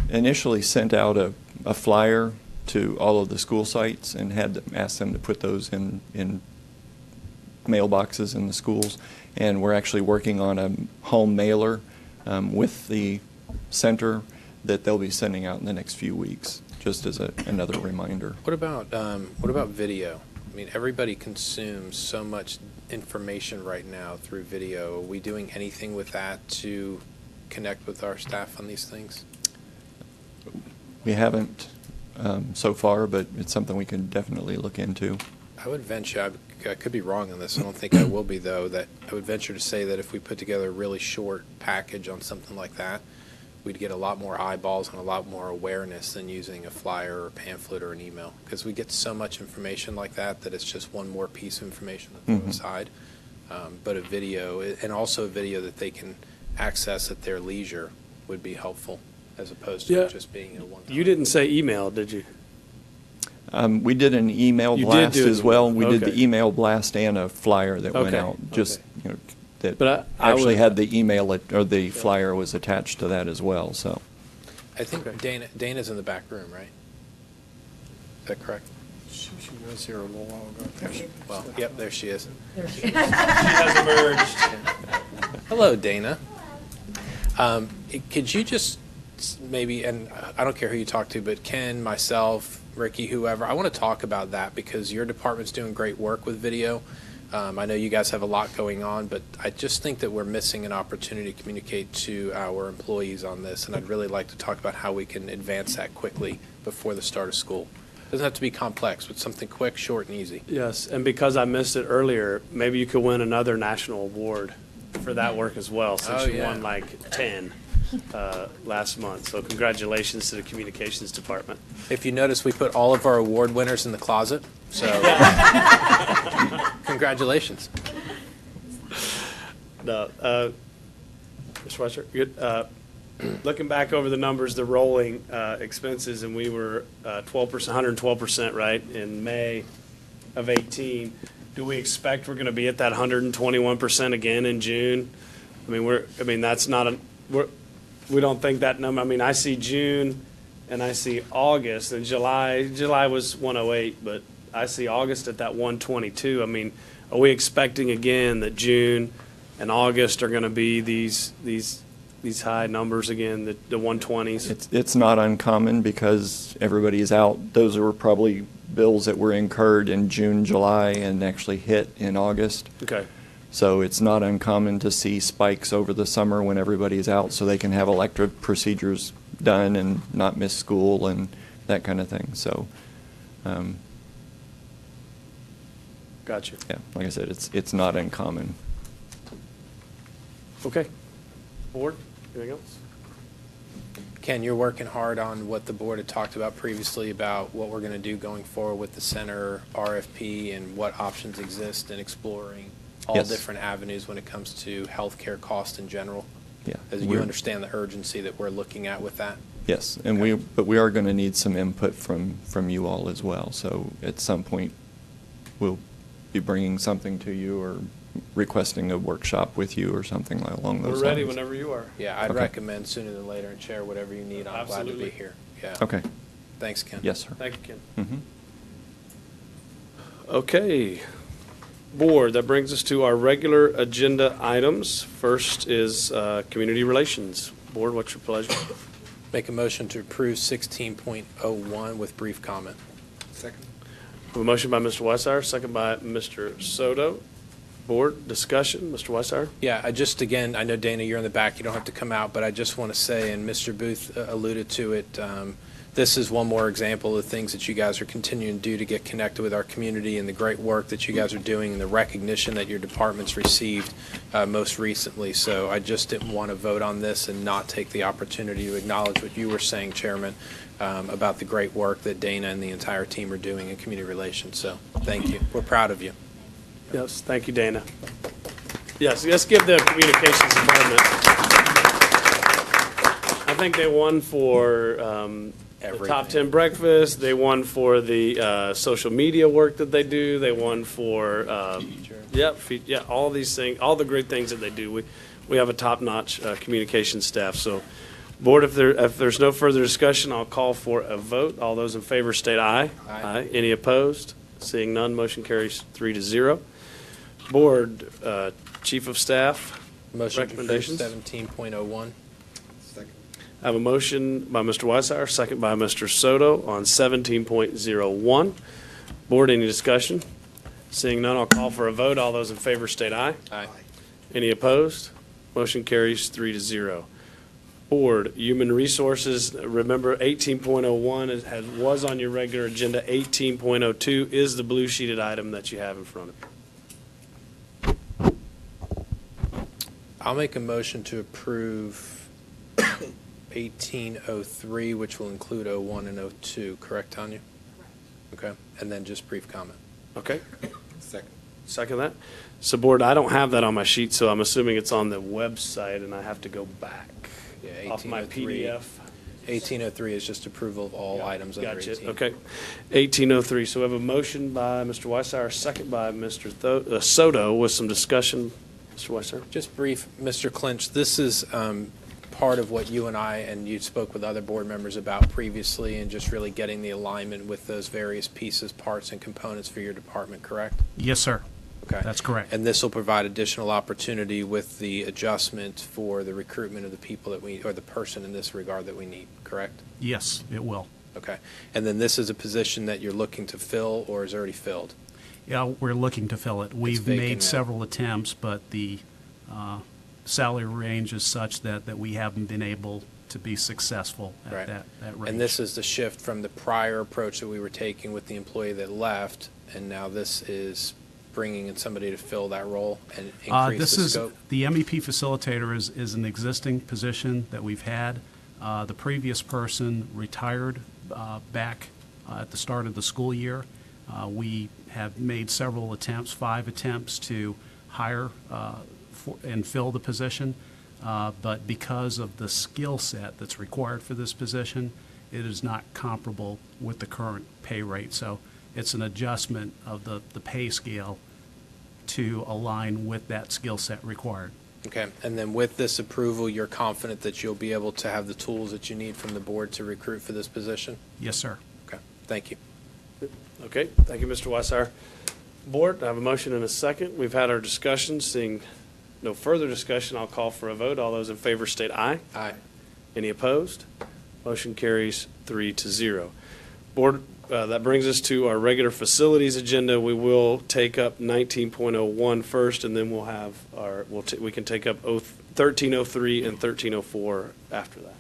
initially sent out a flyer to all of the school sites and asked them to put those in mailboxes in the schools, and we're actually working on a home mailer with the center that they'll be sending out in the next few weeks, just as another reminder. What about video? I mean, everybody consumes so much information right now through video. Are we doing anything with that to connect with our staff on these things? We haven't so far, but it's something we can definitely look into. I would venture, I could be wrong on this, I don't think I will be though, that I would venture to say that if we put together a really short package on something like that, we'd get a lot more eyeballs and a lot more awareness than using a flyer or a pamphlet or an email. Because we get so much information like that it's just one more piece of information to throw aside. But a video, and also a video that they can access at their leisure, would be helpful, as opposed to just being in a one-time. You didn't say email, did you? We did an email blast as well. We did okay. the email blast and a flyer that went Okay, out. Just that But I actually would- had the email or the flyer was attached to that as well. So I think Dana's in the back room, right? Is that correct? She was here a little while ago. Well, yep, there she is. There she She has emerged. Hello, Dana. Could you just maybe, and I don't care who you talk to, but Ken, myself, Ricky, whoever, I want to talk about that because your department's doing great work with video. I know you guys have a lot going on, but I just think that we're missing an opportunity to communicate to our employees on this, and I'd really like to talk about how we can advance that quickly before the start of school. It doesn't have to be complex, but something quick, short, and easy. Yes, and because I missed it earlier, maybe you could win another national award for that work as well, since you won like 10 last month. So congratulations to the communications department. If you notice, we put all of our award winners in the closet, so congratulations. No, Mr. Wester, good. Looking back over the numbers, the rolling expenses, and we were 12%, 112%, right, in May of 18. Do we expect we're going to be at that 121% again in June? I mean, that's not we don't think that number. I mean, I see June and I see August, and July was 108, but I see August at that 122. I mean, are we expecting again that June and August are going to be these high numbers again, the 120s? It's not uncommon because everybody is out. Those were probably bills that were incurred in June, July, and actually hit in August. Okay. So it's not uncommon to see spikes over the summer when everybody's out so they can have elective procedures done and not miss school and that kind of thing. So, Gotcha. yeah, like I said, it's not uncommon. Okay. Board, anything else? Ken, you're working hard on what the board had talked about previously about what we're going to do going forward with the center RFP and what options exist and exploring all Yes. different avenues when it comes to healthcare cost in general. Yeah. As you understand the urgency that we're looking at with that. Yes, and but we are going to need some input from you all as well. So at some point, we'll be bringing something to you or requesting a workshop with you or something along those lines. We're ready whenever you are. Yeah, I'd Okay. recommend sooner than later and share whatever you need. I'm glad to Absolutely. be here. Yeah. Okay. Thanks, Ken. Yes, sir. Thank you, Ken. Mhm. Okay. Board, that brings us to our regular agenda items. First is community relations. Board, what's your pleasure? Make a motion to approve 16.01 with brief comment. Second. We have a motion by Mr. Weisauer, second by Mr. Soto. Board, discussion, Mr. Weisauer? Yeah, again, I know, Dana, you're in the back, you don't have to come out, but I just want to say, and Mr. Booth alluded to it, this is one more example of things that you guys are continuing to do to get connected with our community and the great work that you guys are doing and the recognition that your department's received most recently. So I just didn't want to vote on this and not take the opportunity to acknowledge what you were saying, Chairman, about the great work that Dana and the entire team are doing in community relations. So thank you. We're proud of you. Yes, thank you, Dana. Yes, let's give the communications department. I think they won for the Top 10 Breakfast. They won for the social media work that they do. They won for, all these things, all the great things that they do. We have a top-notch communications staff. So, Board, if there's no further discussion, I'll call for a vote. All those in favor state aye. Aye. Any opposed? Seeing none, motion carries 3-0. Board, Chief of Staff, Motion to approve recommendations. 17.01. Second. I have a motion by Mr. Weisauer, second by Mr. Soto on 17.01. Board, any discussion? Seeing none, I'll call for a vote. All those in favor state aye. Aye. Any opposed? Motion carries 3-0. Board, Human Resources, remember 18.01 was on your regular agenda. 18.02 is the blue sheeted item that you have in front of you. I'll make a motion to approve 1803, which will include 01 and 02, correct, Tanya? Okay, and then just brief comment. Okay, Second. second that. So Board, I don't have that on my sheet, so I'm assuming it's on the website and I have to go back Yeah, off my 1803. PDF. 1803 is just approval of all items under Gotcha. 18. Okay. 1803. So we have a motion by Mr. Weisauer, second by Mr. Soto with some discussion. Mr. Weisauer? Just brief, Mr. Clinch, this is part of what you and I, and you spoke with other board members about previously, and just really getting the alignment with those various pieces, parts, and components for your department, correct? Yes, sir. Okay. That's correct. And this will provide additional opportunity with the adjustment for the recruitment of the people that we, or the person in this regard that we need, correct? Yes, it will. Okay. And then this is a position that you're looking to fill or is already filled? Yeah, we're looking to fill it. We've vacant made now. several attempts, but the salary range is such that we haven't been able to be successful at Right. that range. And this is the shift from the prior approach that we were taking with the employee that left, and now this is bringing in somebody to fill that role and increase This the is, scope? the MEP facilitator is an existing position that we've had. The previous person retired back at the start of the school year. We have made several attempts, 5 attempts to hire and fill the position, but because of the skill set that's required for this position, it is not comparable with the current pay rate. So it's an adjustment of the pay scale to align with that skill set required. Okay, and then with this approval, you're confident that you'll be able to have the tools that you need from the board to recruit for this position? Yes, sir. Okay, thank you. Okay, thank you, Mr. Weisauer. Board, I have a motion and a second. We've had our discussion. Seeing no further discussion, I'll call for a vote. All those in favor state aye. Aye. Any opposed? Motion carries 3-0. Board, that brings us to our regular facilities agenda. We will take up 19.01 first, and then we'll have we can take up 1303 and 1304 after that.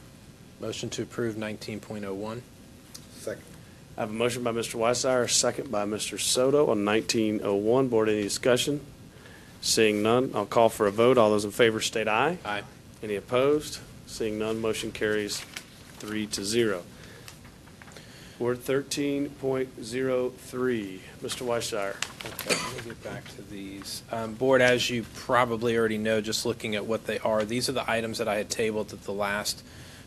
Motion to approve 19.01. Second. I have a motion by Mr. Weisauer, a second by Mr. Soto on 1901. Board, any discussion? Seeing none, I'll call for a vote. All those in favor state aye. Aye. Any opposed? Seeing none, motion carries 3-0. Board 13.03, Mr. Weisauer. Okay, let me get back to these. Board, as you probably already know, just looking at what they are, these are the items that I had tabled at the last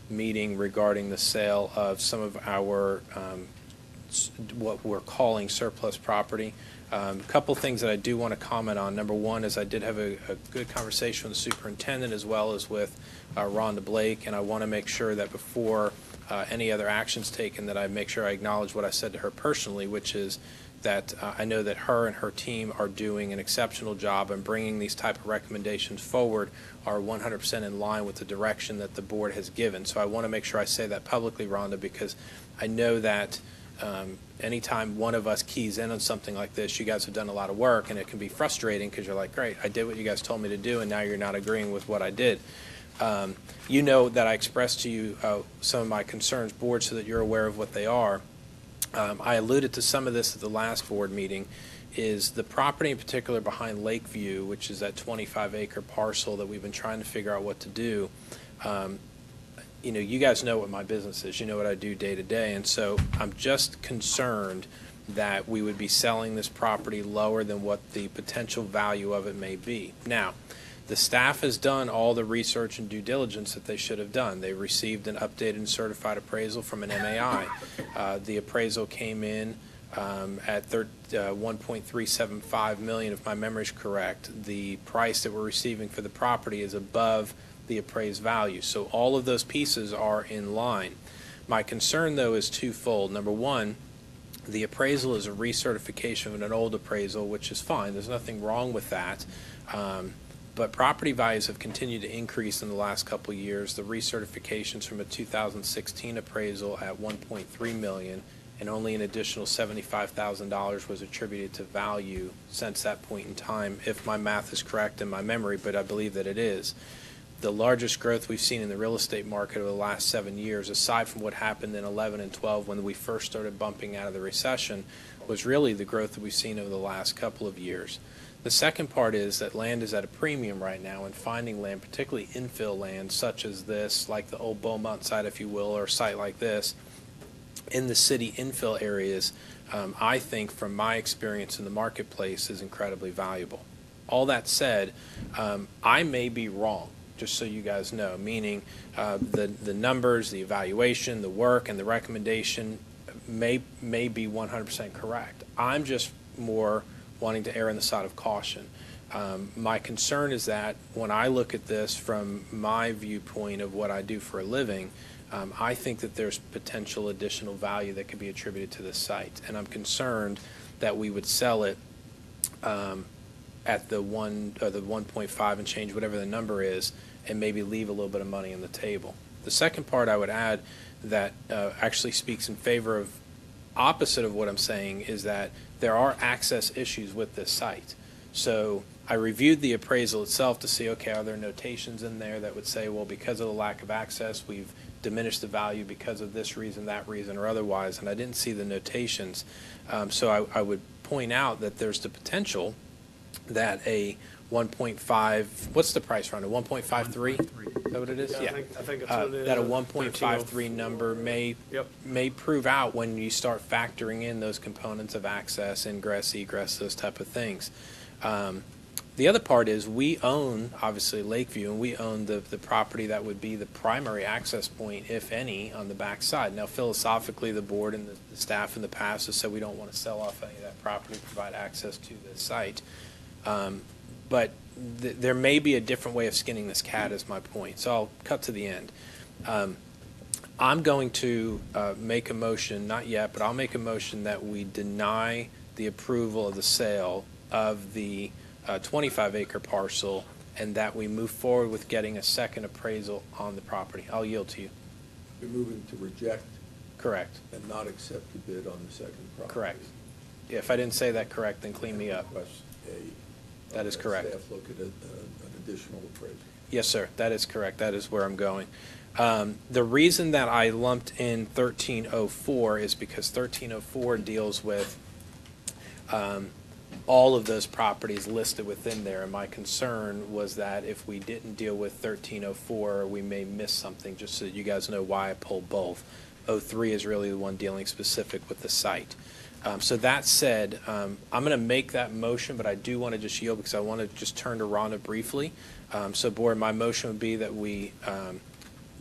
meeting regarding the sale of some of our what we're calling surplus property. A couple things that I do want to comment on. Number one is I did have a good conversation with the superintendent as well as with Rhonda Blake, and I want to make sure that before any other actions taken that I make sure I acknowledge what I said to her personally, which is that I know that her and her team are doing an exceptional job and bringing these type of recommendations forward are 100% in line with the direction that the board has given. So I want to make sure I say that publicly, Rhonda, because I know that anytime one of us keys in on something like this, you guys have done a lot of work, and it can be frustrating because you're like, great, I did what you guys told me to do, and now you're not agreeing with what I did. You know that I expressed to you some of my concerns, board, so that you're aware of what they are. I alluded to some of this at the last board meeting, is the property in particular behind Lakeview, which is that 25-acre parcel that we've been trying to figure out what to do. You know, you guys know what my business is. You know what I do day to day. And so I'm just concerned that we would be selling this property lower than what the potential value of it may be. Now, the staff has done all the research and due diligence that they should have done. They received an updated and certified appraisal from an MAI. The appraisal came in at $1.375 million, if my memory is correct. The price that we're receiving for the property is above the appraised value. So all of those pieces are in line. My concern, though, is twofold. Number one, the appraisal is a recertification of an old appraisal, which is fine. There's nothing wrong with that. But property values have continued to increase in the last couple of years. The recertifications from a 2016 appraisal at $1.3 million, and only an additional $75,000 was attributed to value since that point in time, if my math is correct in my memory, but I believe that it is. The largest growth we've seen in the real estate market over the last 7 years, aside from what happened in 11 and 12 when we first started bumping out of the recession, was really the growth that we've seen over the last couple of years. The second part is that land is at a premium right now, and finding land, particularly infill land such as this, like the old Beaumont site, if you will, or a site like this, in the city infill areas, I think from my experience in the marketplace is incredibly valuable. All that said, I may be wrong, just so you guys know, meaning the numbers, the evaluation, the work, and the recommendation may be 100% correct. I'm just more wanting to err on the side of caution. My concern is that when I look at this from my viewpoint of what I do for a living, I think that there's potential additional value that could be attributed to this site, and I'm concerned that we would sell it at the 1.5 and change, whatever the number is, and maybe leave a little bit of money on the table. The second part I would add that actually speaks in favor of opposite of what I'm saying is that there are access issues with this site. So I reviewed the appraisal itself to see, okay, are there notations in there that would say, well, because of the lack of access, we've diminished the value because of this reason, that reason, or otherwise, and I didn't see the notations. So I would point out that there's the potential that a 1.5, what's the price around it, 1.53? Is that what it is? Yeah, I think that's what it is. That a 1.53 number may prove out when you start factoring in those components of access, ingress, egress, those type of things. The other part is we own, obviously, Lakeview, and we own the property that would be the primary access point, if any, on the back side. Now, philosophically, the board and the staff in the past has said we don't want to sell off any of that property, provide access to the site. But there may be a different way of skinning this cat, is my point. So I'll cut to the end. I'm going to make a motion, not yet, but I'll make a motion that we deny the approval of the sale of the 25-acre parcel and that we move forward with getting a second appraisal on the property. I'll yield to you. You're moving to reject? Correct. And not accept the bid on the second property? Correct. If I didn't say that correct, then clean me up. That is correct. Staff look at an additional appraisal? Yes, sir. That is correct. That is where I'm going. The reason that I lumped in 1304 is because 1304 deals with all of those properties listed within there, and my concern was that if we didn't deal with 1304, we may miss something, just so that you guys know why I pulled both. 03 is really the one dealing specific with the site. So that said, I'm going to make that motion, but I do want to just yield because I want to just turn to Rhonda briefly. So, Board, my motion would be that we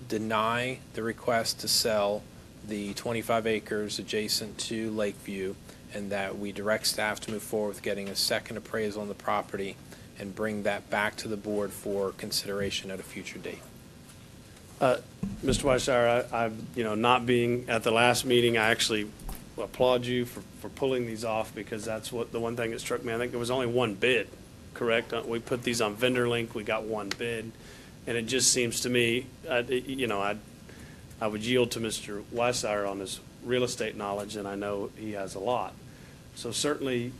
deny the request to sell the 25 acres adjacent to Lakeview, and that we direct staff to move forward with getting a second appraisal on the property and bring that back to the board for consideration at a future date. Mr. Weisshire, I not being at the last meeting, I actually applaud you for pulling these off, because that's what the one thing that struck me. I think there was only one bid, correct? We put these on VendorLink, we got one bid, and it just seems to me, I would yield to Mr. Weisshire on his real estate knowledge, and I know he has a lot. So certainly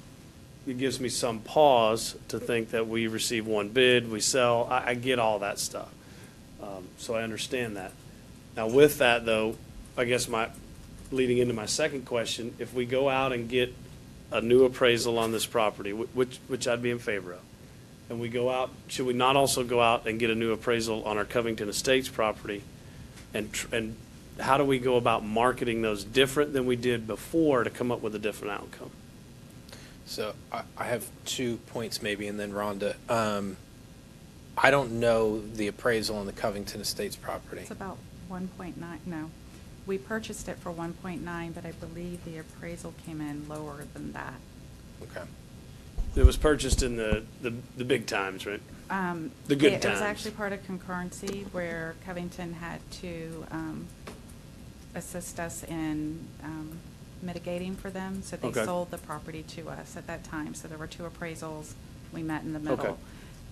it gives me some pause to think that we receive one bid, we sell. I get all that stuff. So I understand that. Now with that though, I guess leading into my second question, if we go out and get a new appraisal on this property, which I'd be in favor of, and we go out, should we not also go out and get a new appraisal on our Covington Estates property? And how do we go about marketing those different than we did before to come up with a different outcome? So I have 2 points maybe, and then Rhonda. I don't know the appraisal on the Covington Estates property. It's about 1.9, no. We purchased it for 1.9, but I believe the appraisal came in lower than that. Okay. It was purchased in the big times, right? The good times. It was actually part of concurrency where Covington had to assist us in mitigating for them. So they sold the property to us at that time. So there were 2 appraisals. We met in the middle. Okay.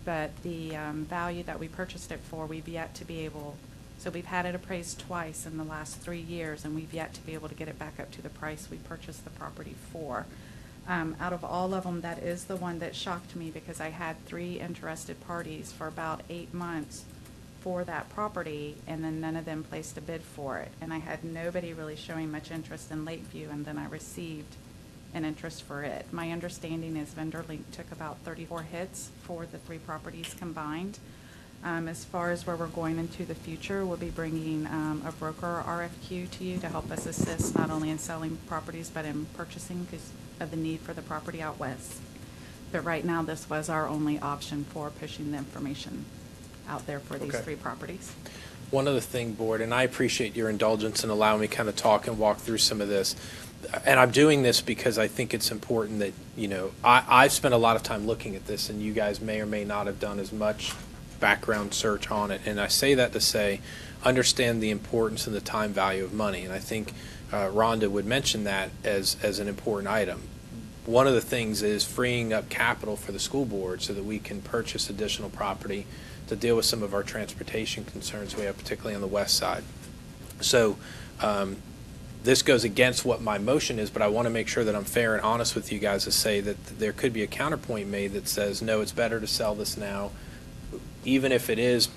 But the value that we purchased it for, we've yet to be able, so we've had it appraised twice in the last 3 years, and we've yet to be able to get it back up to the price we purchased the property for. Out of all of them, that is the one that shocked me, because I had 3 interested parties for about 8 months for that property, and then none of them placed a bid for it. And I had nobody really showing much interest in Lakeview, and then I received an interest for it. My understanding is VendorLink took about 34 hits for the 3 properties combined. As far as where we're going into the future, we'll be bringing a broker RFQ to you to help us assist not only in selling properties but in purchasing because of the need for the property out west. But right now, this was our only option for pushing the information out there for these 3 properties. One other thing, Board, and I appreciate your indulgence in allowing me kind of talk and walk through some of this. And I'm doing this because I think it's important that, I've spent a lot of time looking at this, and you guys may or may not have done as much background search on it. And I say that to say, understand the importance and the time value of money. And I think Rhonda would mention that as an important item. one of the things is freeing up capital for the school board so that we can purchase additional property to deal with some of our transportation concerns we have, particularly on the west side. So this goes against what my motion is, but I want to make sure that I'm fair and honest with you guys to say that there could be a counterpoint made that says, no, it's better to sell this now, even if it is,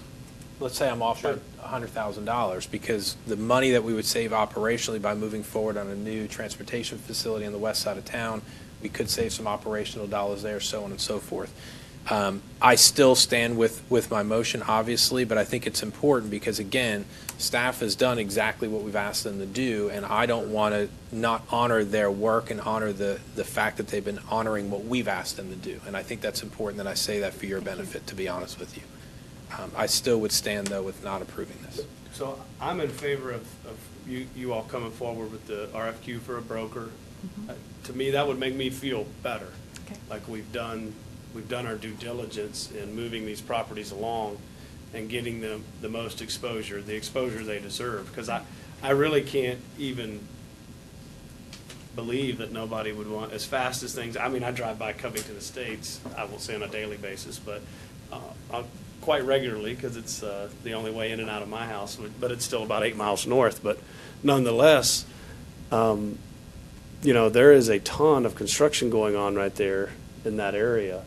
let's say I'm off by $100,000, because the money that we would save operationally by moving forward on a new transportation facility on the west side of town, we could save some operational dollars there, so on and so forth. I still stand with my motion, obviously, but I think it's important because, again, staff has done exactly what we've asked them to do, and I don't want to not honor their work and honor the fact that they've been honoring what we've asked them to do. And I think that's important that I say that for your benefit, to be honest with you. I still would stand, though, with not approving this. So I'm in favor of you all coming forward with the RFQ for a broker. To me, that would make me feel better. Okay. Like we've done our due diligence in moving these properties along and getting them the most exposure, the exposure they deserve. Because I really can't even believe that nobody would want, as fast as things, I mean, I drive by Covington Estates, I won't say on a daily basis, but quite regularly, because it's the only way in and out of my house, but it's still about 8 miles north. But nonetheless, you know, there is a ton of construction going on right there in that area.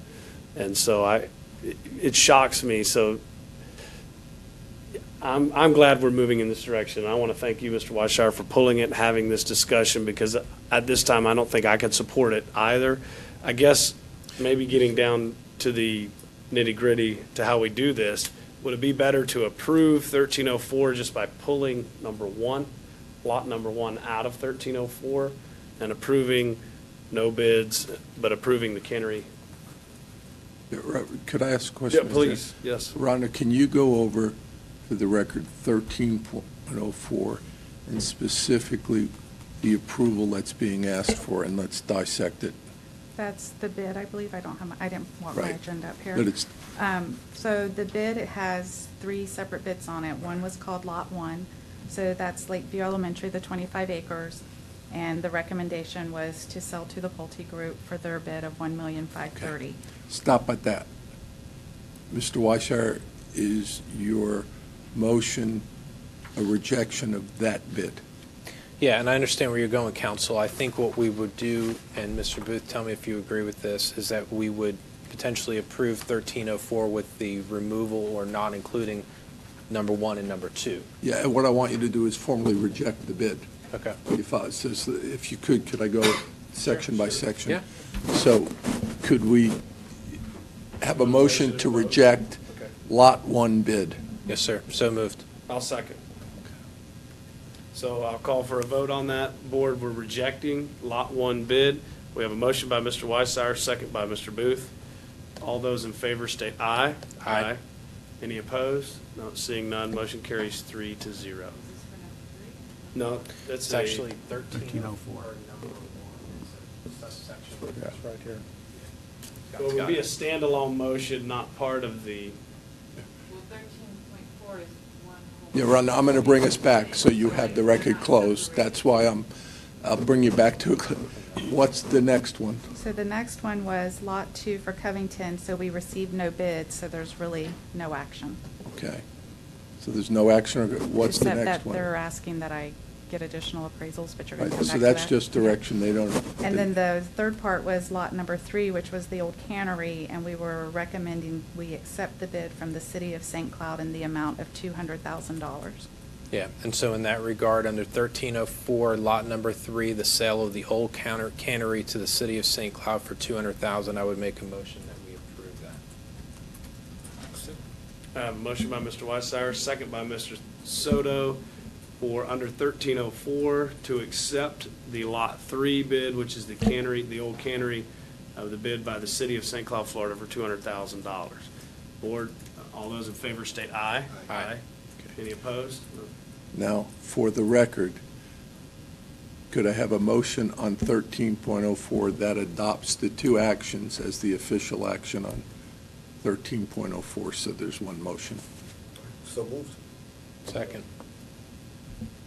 And so it shocks me. So I'm glad we're moving in this direction. I want to thank you, Mr. Weisshire, for pulling it and having this discussion, because at this time I don't think I could support it either. I guess maybe getting down to the nitty-gritty to how we do this, would it be better to approve 1304 just by pulling lot number one out of 1304 and approving no bids, but approving the cannery? Could I ask a question? Yeah, please. Yes. Rhonda, can you go over, for the record, 13.04 and specifically the approval that's being asked for, and let's dissect it. That's the bid, I believe. I didn't want my Right. agenda up here. But it's, So the bid, it has 3 separate bids on it. One was called Lot 1, so that's Lakeview Elementary, the 25 acres, and the recommendation was to sell to the Pulte Group for their bid of $1,530,000. stop at that. Mr. Weisshire, is your motion a rejection of that bid? Yeah, and I understand where you're going, Council. I think what we would do, and Mr. Booth, tell me if you agree with this, is that we would potentially approve 1304 with the removal or not including number 1 and number 2. Yeah, and what I want you to do is formally reject the bid. Okay. If you could I go section by section? Yeah. So could we have a motion to reject Lot 1 bid? Yes, sir. So moved. I'll second. So I'll call for a vote on that. Board, we're rejecting Lot 1 bid. We have a motion by Mr. Weisshire, second by Mr. Booth. All those in favor state aye. Aye. Any opposed? No, seeing none, motion carries 3-0. No, that's It's actually 1304. That's right here. So it would be a standalone motion, not part of the, Well, 13.4 is one whole. Yeah, Rhonda, I'm going to bring us back so you have the record closed. That's why I'll bring you back to, what's the next one? So the next one was Lot 2 for Covington, so we received no bids, so there's really no action. Okay. So there's no action, or what's the next Except that one? they're asking that I get additional appraisals, but you're going to Right, come back so to that's that. just direction, they don't. And then the third part was Lot number 3, which was the old cannery, and we were recommending we accept the bid from the city of St. Cloud in the amount of $200,000. Yeah, and so in that regard, under 1304, lot number 3, the sale of the old cannery to the city of St. Cloud for $200,000, I would make a motion that we approve that. I have a motion by Mr. Weisshire, second by Mr. Soto, for under 1304 to accept the Lot 3 bid, which is the cannery, the old cannery, of the bid by the city of St. Cloud, Florida for $200,000. Board, all those in favor state aye. Aye. Any opposed? No. Now, for the record, could I have a motion on 13.04 that adopts the 2 actions as the official action on 13.04, so there's one motion? So moved. Second.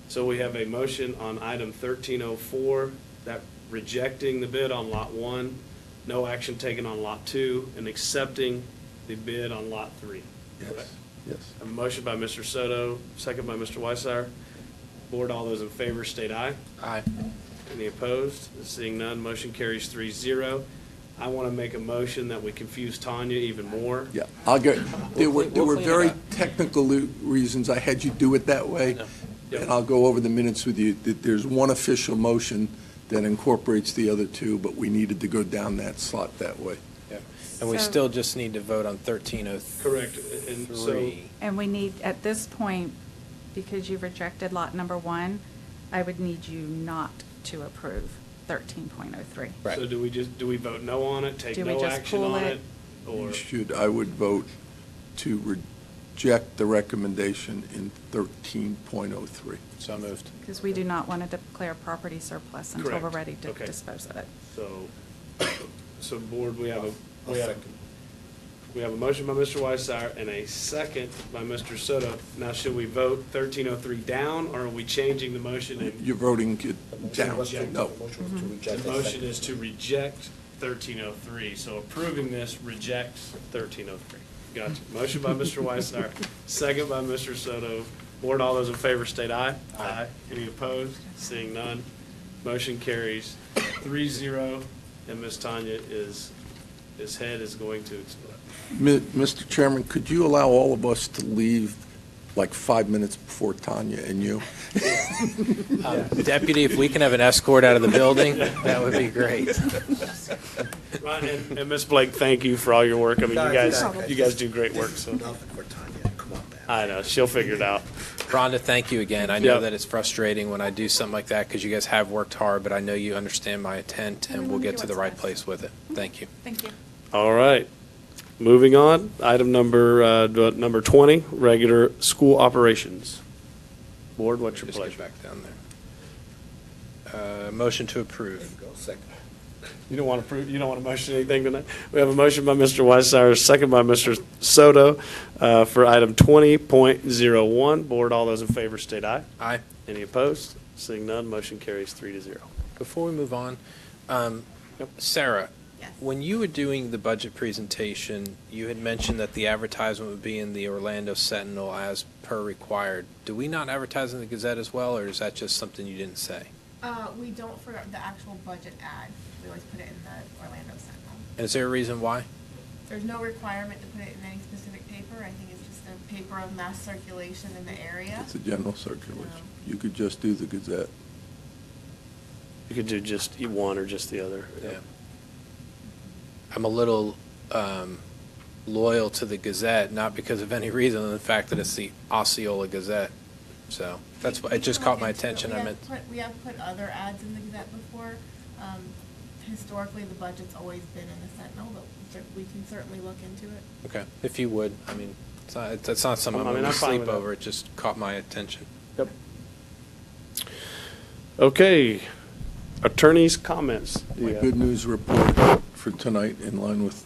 So we have a motion on item 1304 that rejecting the bid on Lot 1, no action taken on Lot 2, and accepting the bid on Lot 3. Yes, yes. A motion by Mr. Soto, second by Mr. Weissauer. Board, all those in favor state aye. Aye. Any opposed? Seeing none, motion carries 3-0. I want to make a motion that we confuse Tanya even more. Yeah, I'll get, there were we'll clean it very up. technical reasons I had you do it that way, and I'll go over the minutes with you. There's one official motion that incorporates the other two, but we needed to go down that slot that way. Yeah. And we So- still just need to vote on 1303. Correct. And so, And we need, at this point, because you've rejected lot number 1, I would need you not to approve 13.03. so do we vote no on it, take Do we no just action pull on it? it? Or, I would vote to reject the recommendation in 13.03. So moved. Because we do not want to declare property surplus until we're Correct. ready to Okay. dispose of it. so board, we have a motion by Mr. Weissauer and a second by Mr. Soto. Now, should we vote 1303 down, or are we changing the motion? And You're voting it down. No. the motion is to reject 1303. So approving this rejects 1303. Gotcha. Motion by Mr. Weissauer, second by Mr. Soto. Board, all those in favor state aye. Aye. Any opposed? Seeing none, motion carries 3-0, and Ms. Tanya his head is going to explode. Mr. Chairman, could you allow all of us to leave like 5 minutes before Tanya and you? Deputy, if we can have an escort out of the building, that would be great. Right, and Ms. Blake, thank you for all your work. I mean, you guys do great work, so. Nothing for Tanya, come on, man. I know, she'll figure it out. Rhonda, thank you again. I know Yep. that it's frustrating when I do something like that because you guys have worked hard, but I know you understand my intent, and we'll get to the right place with it. Thank you. Thank you. All right. Moving on, item number 20, regular school operations. Board, what's your Just get pleasure? back down there. Motion to approve. Go, second. You don't want to motion anything tonight? We have a motion by Mr. Weissauer, second by Mr. Soto, for item 20.01. Board, all those in favor state aye. Aye. Any opposed? Seeing none, motion carries 3-0. Before we move on, Sarah, when you were doing the budget presentation, you had mentioned that the advertisement would be in the Orlando Sentinel as per required. Do we not advertise in the Gazette as well, or is that just something you didn't say? We don't for the actual budget ad. We always put it in the Orlando Sentinel. And is there a reason why? There's no requirement to put it in any specific paper. I think it's just a paper of mass circulation in the area. It's a general circulation. You could just do the Gazette. You could do just one or just the other. Yeah. I'm a little loyal to the Gazette, not because of any reason, than the fact that it's the Osceola Gazette. So that's why it just caught my attention. We have put other ads in the Gazette before. Historically, the budget's always been in the Sentinel, but we can certainly look into it. Okay, if you would. I mean, it's not something I'm I mean, going to I'm fine sleep with that. over. It just caught my attention. Yep. Okay. Attorney's comments. My good news report for tonight, in line with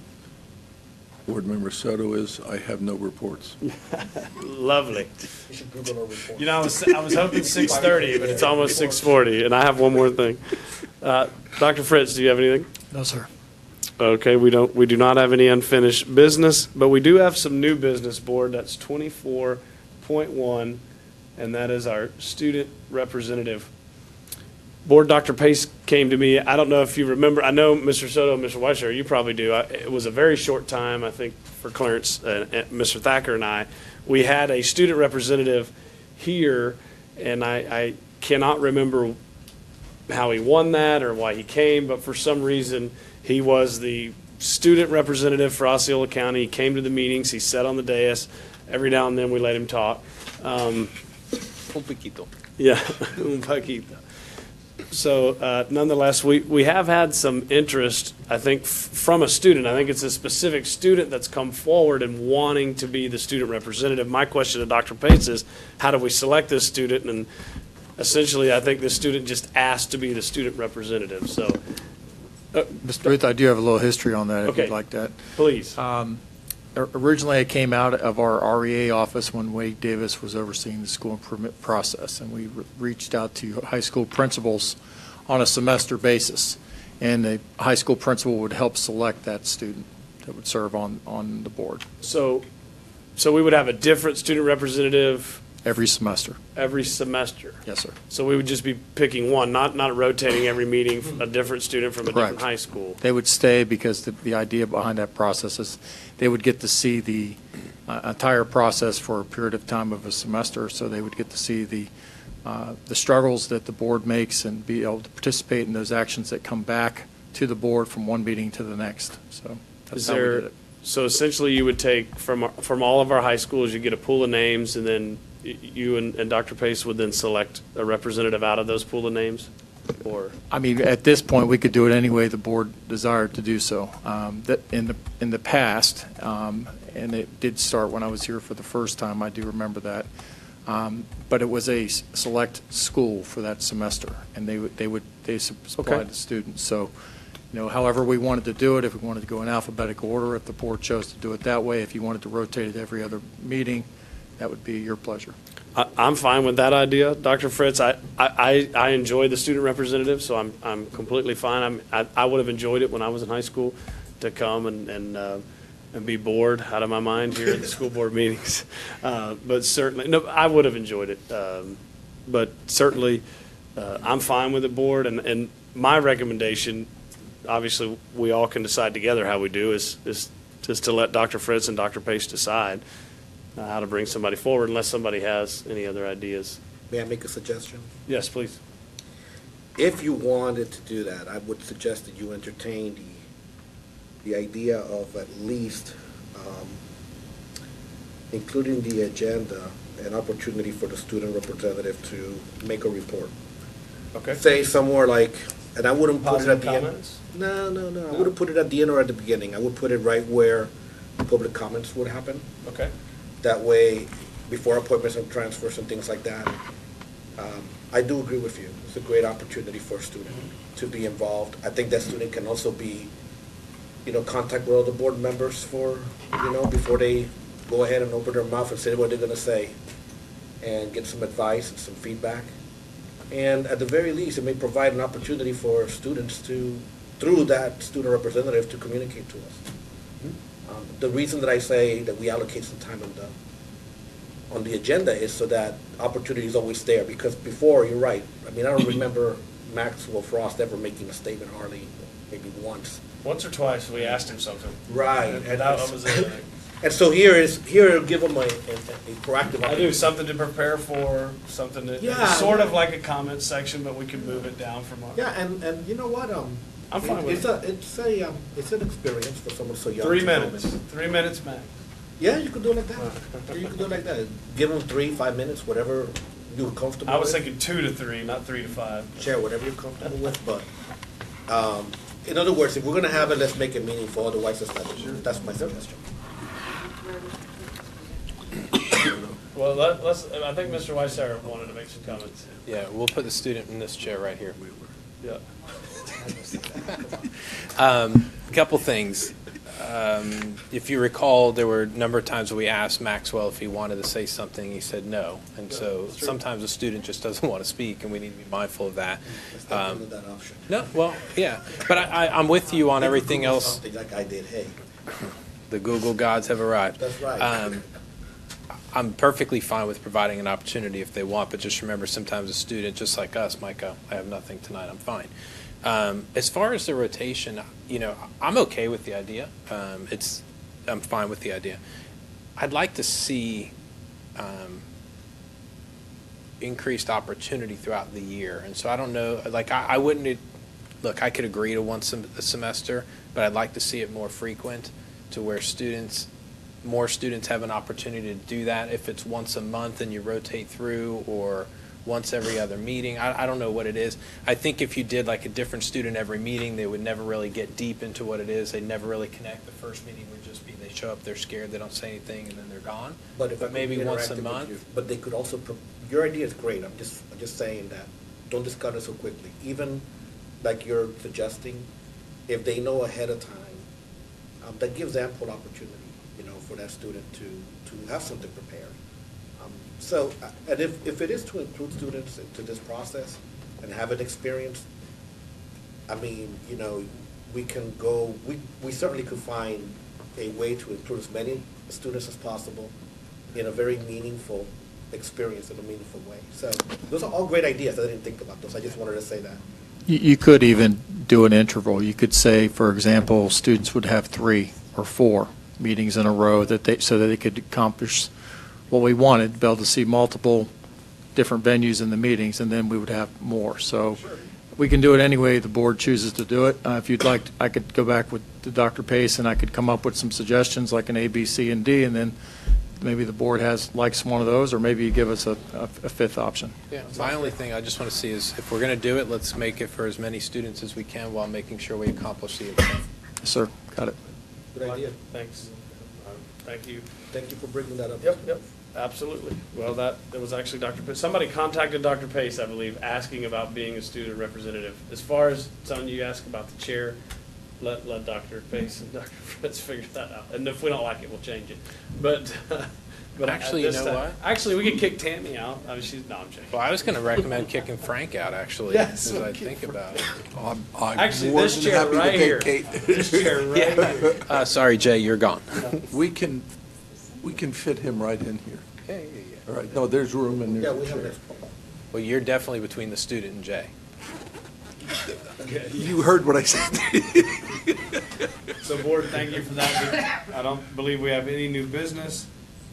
Board Member Soto, is I have no reports. Lovely. You should Google our report. You know, I was hoping 6:30, but it's almost 6:40, and I have one more thing. Dr. Fritz, do you have anything? No, sir. Okay, we do not have any unfinished business, but we do have some new business, Board. That's 24.1, and that is our student representative. Board, Dr. Pace came to me. I don't know if you remember. I know Mr. Soto and Mr. Weissauer, you probably do. It was a very short time, I think, for Clarence, Mr. Thacker and I. We had a student representative here, and I cannot remember how he won that or why he came, but for some reason, he was the student representative for Osceola County. He came to the meetings. He sat on the dais. Every now and then, we let him talk. Un poquito. Yeah, un poquito. So nonetheless, we have had some interest, I think, from a student. I think it's a specific student that's come forward and wanting to be the student representative. My question to Dr. Pace is, how do we select this student? And essentially, I think this student just asked to be the student representative. So, Mr. Booth, I do have a little history on that, if Okay. you'd like that. Please. Originally, it came out of our REA office when Wade Davis was overseeing the school improvement process, and we reached out to high school principals on a semester basis. And the high school principal would help select that student that would serve on the board So we would have a different student representative every semester. every semester? Yes, sir. So we would just be picking one, not rotating every meeting, a different student from a different Correct. high school? They would stay because the idea behind that process is they would get to see the entire process for a period of time of a semester, so they would get to see the struggles that the board makes and be able to participate in those actions that come back to the board from one meeting to the next. So that's Is how we there, did it. so essentially you would take from all of our high schools, you get a pool of names, and then you and Dr. Pace would then select a representative out of those pool of names? Or, I mean, at this point, we could do it any way the board desired to do so. That in the past, and it did start when I was here for the first time, I do remember that. But it was a select school for that semester, and they supplied the students. So, however we wanted to do it, if we wanted to go in alphabetical order, if the board chose to do it that way, if you wanted to rotate it every other meeting, that would be your pleasure. I'm fine with that idea, Dr. Fritz. I enjoy the student representative, so I'm completely fine. I would have enjoyed it when I was in high school to come and be bored out of my mind here at the school board meetings. But certainly, no, I would have enjoyed it. But certainly, I'm fine with the board. And my recommendation, obviously, we all can decide together how we do, is just to let Dr. Fritz and Dr. Pace decide how to bring somebody forward, unless somebody has any other ideas. May I make a suggestion? Yes, please. If you wanted to do that, I would suggest that you entertain the idea of at least including the agenda, an opportunity for the student representative to make a report. Okay. Say somewhere like, and I wouldn't put it at Positive the end. comments? No. I wouldn't put it at the end or at the beginning. I would put it right where public comments would happen. Okay. That way, before appointments and transfers and things like that, I do agree with you. It's a great opportunity for a student to be involved. I think that student can also be, contact with other board members for, before they go ahead and open their mouth and say what they're gonna say, and get some advice and some feedback. And at the very least, it may provide an opportunity for students to, through that student representative, to communicate to us. The reason that I say that we allocate some time on the agenda is so that opportunity is always there, because before, you're right, I mean, I don't remember Maxwell Frost ever making a statement, hardly, maybe once. Once or twice, we asked him something. Right. And that was it. And so here, give them a proactive. I do, something to prepare for, something that, Yeah. sort of like a comment section, but we could move it down from. Yeah, and you know what, I'm fine with it. It's an experience for someone so young. 3 to come minutes, in. 3 minutes max. Yeah, you could do it like that. You could do it like that. Give them 3, 5 minutes, whatever you're comfortable I was with. thinking 2 to 3, not 3 to 5. Share whatever you're comfortable with, but, in other words, if we're gonna have it, let's make it meaningful, otherwise that's my suggestion. Well, I think Mr. Weisser wanted to make some comments. Yeah, we'll put the student in this chair right here. Yeah. Couple things. If you recall, there were a number of times we asked Maxwell if he wanted to say something. He said no. And so sometimes a student just doesn't want to speak, and we need to be mindful of that. That option. No, well, yeah. But I'm with you on everything else. Something like I did, hey. The Google gods have arrived. That's right. I'm perfectly fine with providing an opportunity if they want, but just remember, sometimes a student, just like us, might go, I have nothing tonight, I'm fine. As far as the rotation, I'm okay with the idea. I'm fine with the idea. I'd like to see increased opportunity throughout the year. And so I don't know, like I wouldn't, look, I could agree to once a semester, but I'd like to see it more frequent to where more students have an opportunity to do that. If it's once a month and you rotate through, or once every other meeting, I don't know what it is. I think if you did like a different student every meeting, they would never really get deep into what it is. They'd never really connect. The first meeting would just be they show up, they're scared, they don't say anything, and then they're gone. But maybe once a interactive with month. you. But they could also, your idea is great, I'm just saying that, don't discard it so quickly. Even like you're suggesting, if they know ahead of time, that gives ample opportunity, for that student to have something prepared. And if it is to include students into this process and have an experience, I mean, you know, we can go, we certainly could find a way to include as many students as possible in a very meaningful experience, in a meaningful way. So those are all great ideas. I didn't think about those. I just wanted to say that. You could even do an interval. You could say, for example, students would have 3 or 4 meetings in a row so that they could accomplish what we wanted, be able to see multiple different venues in the meetings, and then we would have more. So we can do it any way the board chooses to do it. If you'd like, I could go back with Dr. Pace and I could come up with some suggestions like an A, B, C, and D, and then maybe the board likes one of those, or maybe you give us a fifth option. Yeah, my only thing I just want to see is if we're going to do it, let's make it for as many students as we can while making sure we accomplish the intent. Yes, sir. Got it. Good idea. Thanks. Thank you. Thank you for bringing that up. Yep. Absolutely. Well, that was actually Dr. Pace. Somebody contacted Dr. Pace, I believe, asking about being a student representative. As far as something you ask about the chair, let Dr. Pace and Dr. Fritz figure that out. And if we don't like it, we'll change it. But Actually, you know what? Actually, we could kick Tammy out. I mean, she's not joking. Well, I was going to recommend kicking Frank out, actually, Yes, as I think about it. I'm Actually, more this than chair happy to right here. vacate. This chair right here. Sorry, Jay, you're gone. We can fit him right in here. Yeah. All right, no, there's room in there. Yeah, we have this. Well, you're definitely between the student and Jay. You heard what I said. So, board, thank you for that. I don't believe we have any new business,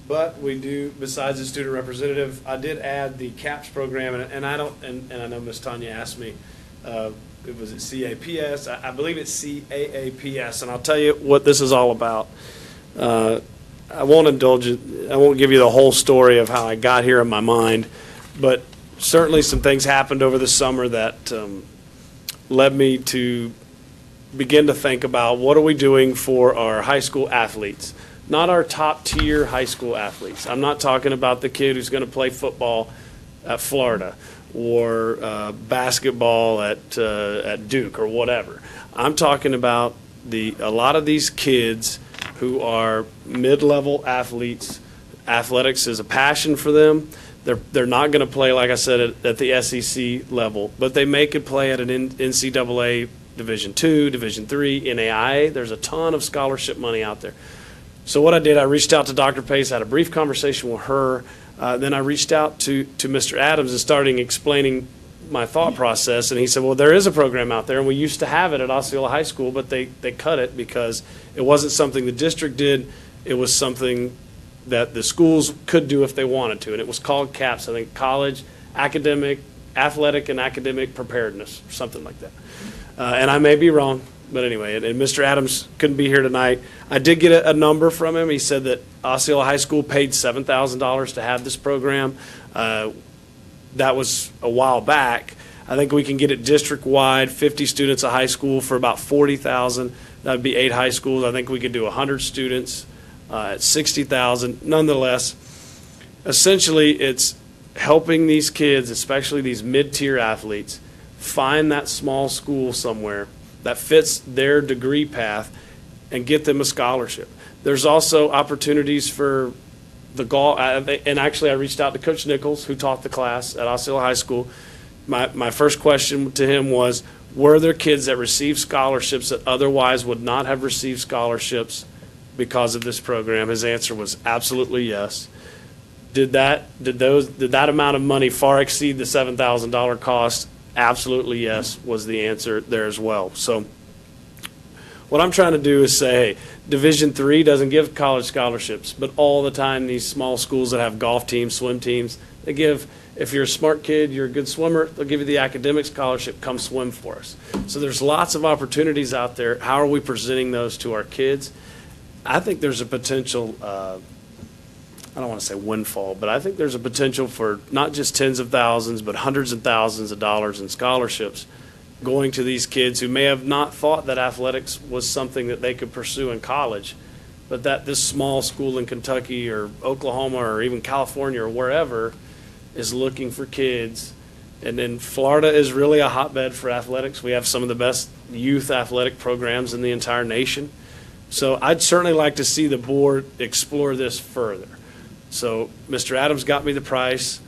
but we do, besides the student representative, I did add the CAPS program, and I know Ms. Tanya asked me, was it CAPS? I believe it's CAAPS, and I'll tell you what this is all about. I won't indulge it. I won't give you the whole story of how I got here in my mind, but certainly some things happened over the summer that led me to begin to think about what are we doing for our high school athletes, not our top tier high school athletes. I'm not talking about the kid who's going to play football at Florida or basketball at Duke or whatever. I'm talking about a lot of these kids who are mid-level athletes. Athletics is a passion for them. They're not going to play, like I said, at the SEC level, but they could play at an NCAA Division II, Division III, NAIA. There's a ton of scholarship money out there. So what I did, I reached out to Dr. Pace, had a brief conversation with her. Then I reached out to Mr. Adams and started explaining my thought process, and he said, well, there is a program out there, and we used to have it at Osceola High School, but they cut it because it wasn't something the district did. It was something that the schools could do if they wanted to, and it was called CAPS, I think, College Athletic and Academic Preparedness, or something like that. And I may be wrong, but anyway, and Mr. Adams couldn't be here tonight. I did get a number from him. He said that Osceola High School paid $7,000 to have this program. That was a while back. I think we can get it district-wide, 50 students a high school for about $40,000. That would be 8 high schools. I think we could do 100 students at $60,000. Nonetheless, essentially it's helping these kids, especially these mid-tier athletes, find that small school somewhere that fits their degree path and get them a scholarship. There's also opportunities for the golf, and actually I reached out to Coach Nichols, who taught the class at Osceola High School. My first question to him was, were there kids that received scholarships that otherwise would not have received scholarships because of this program? His answer was absolutely yes. Did that amount of money far exceed the $7,000 cost? Absolutely yes was the answer there as well. So what I'm trying to do is say, hey, Division III doesn't give college scholarships, but all the time these small schools that have golf teams, swim teams, they give, if you're a smart kid, you're a good swimmer, they'll give you the academic scholarship, come swim for us. So there's lots of opportunities out there. How are we presenting those to our kids? I think there's a potential, I don't want to say windfall, but I think there's a potential for not just tens of thousands, but hundreds of thousands of dollars in scholarships going to these kids who may have not thought that athletics was something that they could pursue in college, but that this small school in Kentucky or Oklahoma or even California or wherever is looking for kids. And then Florida is really a hotbed for athletics. We have some of the best youth athletic programs in the entire nation. So I'd certainly like to see the board explore this further. So Mr. Adams got me the price.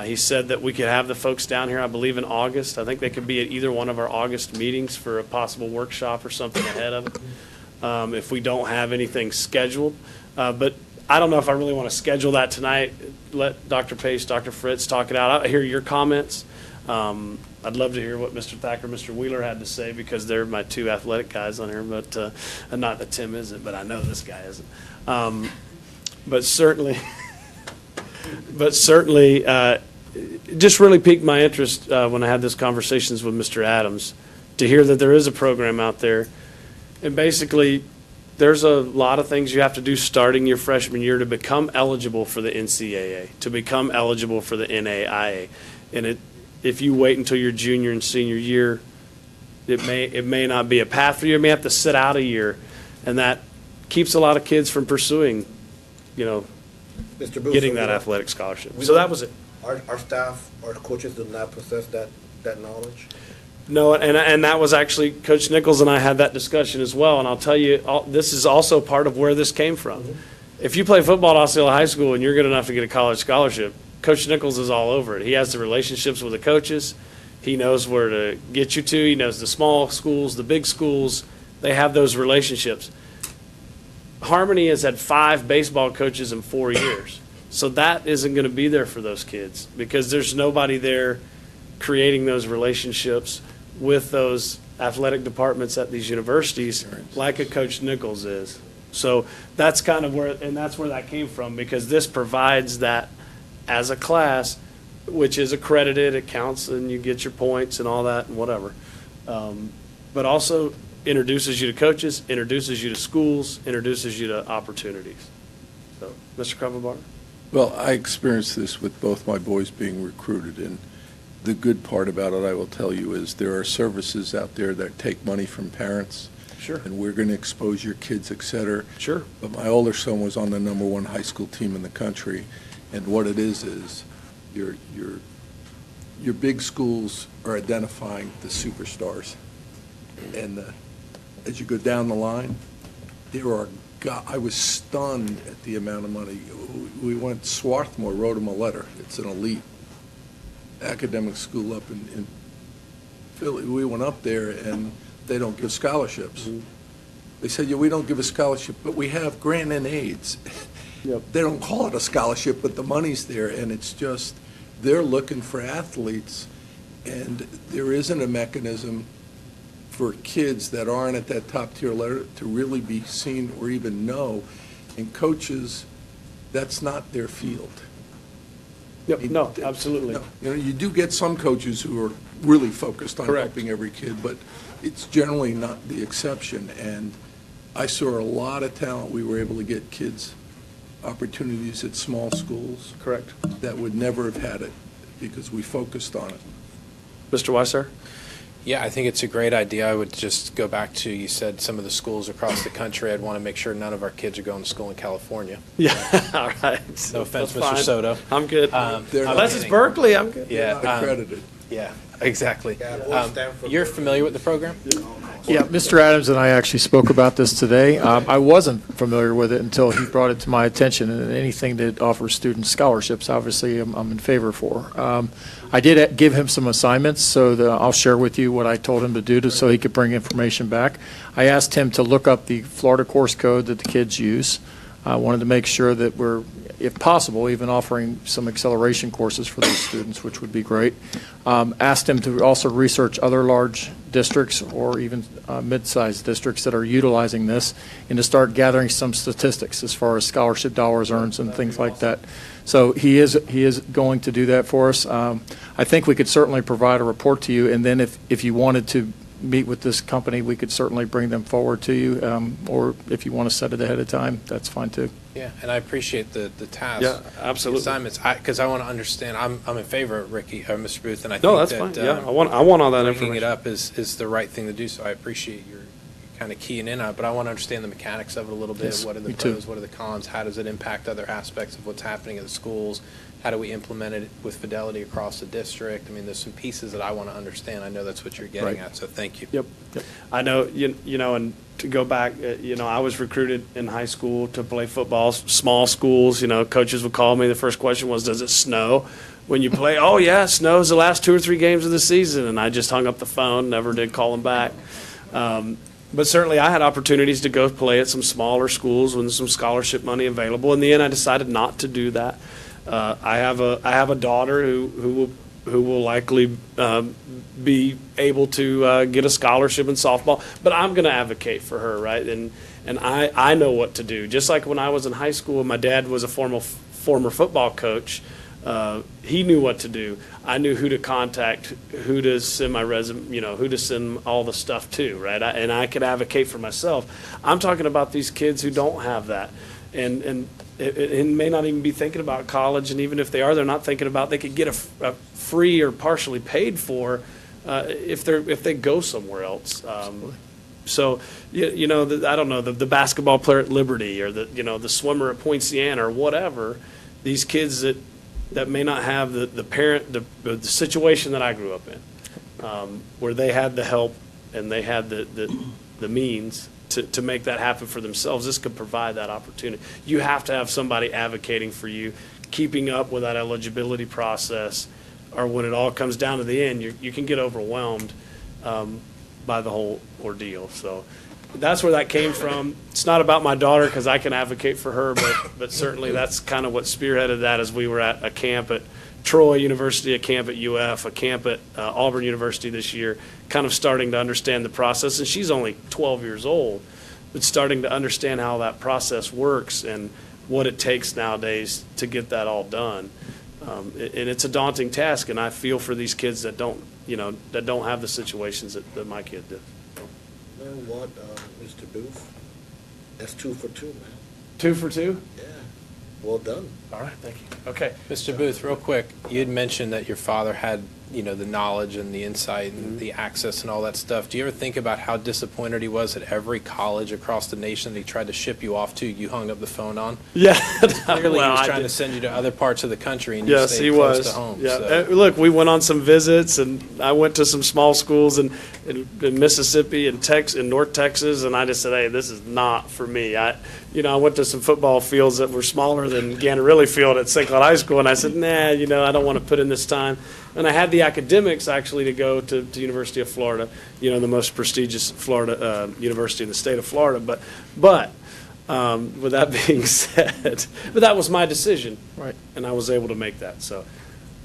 He said that we could have the folks down here, I believe, in August. I think they could be at either one of our August meetings for a possible workshop or something ahead of it, if we don't have anything scheduled. But I don't know if I really want to schedule that tonight. Let Dr. Pace, Dr. Fritz talk it out. I hear your comments. I'd love to hear what Mr. Thacker, Mr. Wheeler had to say, because they're my two athletic guys on here. But not that Tim isn't, but I know this guy isn't. But certainly, just really piqued my interest when I had these conversations with Mr. Adams, to hear that there is a program out there. And basically, there's a lot of things you have to do starting your freshman year to become eligible for the NCAA, to become eligible for the NAIA. And if you wait until your junior and senior year, it may not be a path for you. You may have to sit out a year, and that keeps a lot of kids from pursuing, Mr. Booth, getting that athletic scholarship. we So don't- that was it. Our staff, our coaches do not possess that knowledge. No, and that was actually, Coach Nichols and I had that discussion as well, and I'll tell you, this is also part of where this came from. If you play football at Osceola High School and you're good enough to get a college scholarship, Coach Nichols is all over it. He has the relationships with the coaches. He knows where to get you to. He knows the small schools, the big schools. They have those relationships. Harmony has had 5 baseball coaches in 4 years. So that isn't going to be there for those kids, because there's nobody there creating those relationships with those athletic departments at these universities like a Coach Nichols is. So that's kind of where that came from, because this provides that as a class, which is accredited, it counts, and you get your points and all that and whatever. But also introduces you to coaches, introduces you to schools, introduces you to opportunities. So, Mr. Kravenbauer? Well, I experienced this with both my boys being recruited, and the good part about it, I will tell you, is there are services out there that take money from parents. Sure. And we're going to expose your kids, et cetera. Sure. But my older son was on the #1 high school team in the country, and what it is your big schools are identifying the superstars, and as you go down the line, I was stunned at the amount of money. We went, Swarthmore wrote him a letter. It's an elite academic school up in Philly. We went up there, and they don't give scholarships. Mm-hmm. They said, yeah, we don't give a scholarship, but we have grant and aids. Yep. They don't call it a scholarship, but the money's there, and it's just, they're looking for athletes, and there isn't a mechanism for kids that aren't at that top tier level to really be seen or even know. And coaches, that's not their field. Yep, no, absolutely. No, you do get some coaches who are really focused on Correct. helping every kid, but it's generally not the exception. And I saw a lot of talent. We were able to get kids opportunities at small schools. Correct. That would never have had it because we focused on it. Mr. Weiser? Yeah, I think it's a great idea. I would just go back to, you said some of the schools across the country. I'd want to make sure none of our kids are going to school in California. Yeah, all right. No offense, That's Mr. fine. Soto. I'm good. They're Unless it's Berkeley, I'm good. Yeah. Not accredited. Yeah, exactly. Yeah, both stand for You're Berkeley. familiar with the program? Yeah, Mr. Adams and I actually spoke about this today. I wasn't familiar with it until he brought it to my attention, and anything that offers student scholarships, obviously, I'm in favor for. I did give him some assignments, so I'll share with you what I told him to do so he could bring information back. I asked him to look up the Florida course code that the kids use. I wanted to make sure that we're, if possible, even offering some acceleration courses for those students, which would be great. Asked him to also research other large districts or even mid-sized districts that are utilizing this, and to start gathering some statistics as far as scholarship dollars earned and things like that. So he is going to do that for us. I think we could certainly provide a report to you, and then if you wanted to meet with this company, we could certainly bring them forward to you, or if you want to set it ahead of time, that's fine too. Yeah, and I appreciate the task. Yeah, absolutely. The assignments, because I want to understand. I'm in favor of Ricky or Mr. Booth, and I No, think that's that fine. Yeah, I want all that breaking information. it up is the right thing to do. So I appreciate your kind of keying in on it, but I want to understand the mechanics of it a little bit. Yes, What are the me too. pros? What are the cons? How does it impact other aspects of what's happening at the schools? How do we implement it with fidelity across the district? I mean, there's some pieces that I want to understand. I know that's what you're getting Right. at, so thank you. Yep. I know, you know, and to go back, I was recruited in high school to play football, small schools, coaches would call me. The first question was, does it snow when you play? Oh, yeah, it snows the last 2 or 3 games of the season. And I just hung up the phone, never did call them back. But certainly I had opportunities to go play at some smaller schools with some scholarship money available. In the end, I decided not to do that. I have a daughter who will likely be able to get a scholarship in softball, but I'm going to advocate for her, right? And I know what to do. Just like when I was in high school, my dad was a former football coach. He knew what to do. I knew who to contact, who to send my resume, who to send all the stuff to, right? And I could advocate for myself. I'm talking about these kids who don't have that, and may not even be thinking about college. And even if they are, they're not thinking about they could get a free or partially paid for if they go somewhere else. So I don't know, the basketball player at Liberty or the swimmer at Poinciana or whatever. These kids that may not have the situation that I grew up in, where they had the help and they had the means to make that happen for themselves. This could provide that opportunity. You have to have somebody advocating for you, keeping up with that eligibility process, or when it all comes down to the end, you can get overwhelmed by the whole ordeal. So that's where that came from. It's not about my daughter because I can advocate for her, but certainly that's kind of what spearheaded that as we were at a camp at Troy University, a camp at UF, a camp at Auburn University this year, kind of starting to understand the process. And she's only 12 years old, but starting to understand how that process works and what it takes nowadays to get that all done. And it's a daunting task, and I feel for these kids that don't have the situations that my kid did. You know what, Mr. Booth? That's 2 for 2, man. 2 for 2? Yeah. Well done. All right, thank you. Okay. Mr. Booth, real quick, you had mentioned that your father had, the knowledge and the insight and the access and all that stuff. Do you ever think about how disappointed he was at every college across the nation that he tried to ship you off to, you hung up the phone on? Yeah. Clearly Well, he was I trying did. to send you to other parts of the country and you Yes, stayed he close was. to home. Yeah. So. Look, we went on some visits, and I went to some small schools in Mississippi and North Texas, and I just said, hey, this is not for me. I went to some football fields that were smaller than Ganarelli Field at St. Cloud High School, and I said, nah, I don't want to put in this time. And I had the academics actually to go to University of Florida, the most prestigious Florida university in the state of Florida. But with that being said, but that was my decision, Right. and I was able to make that. So,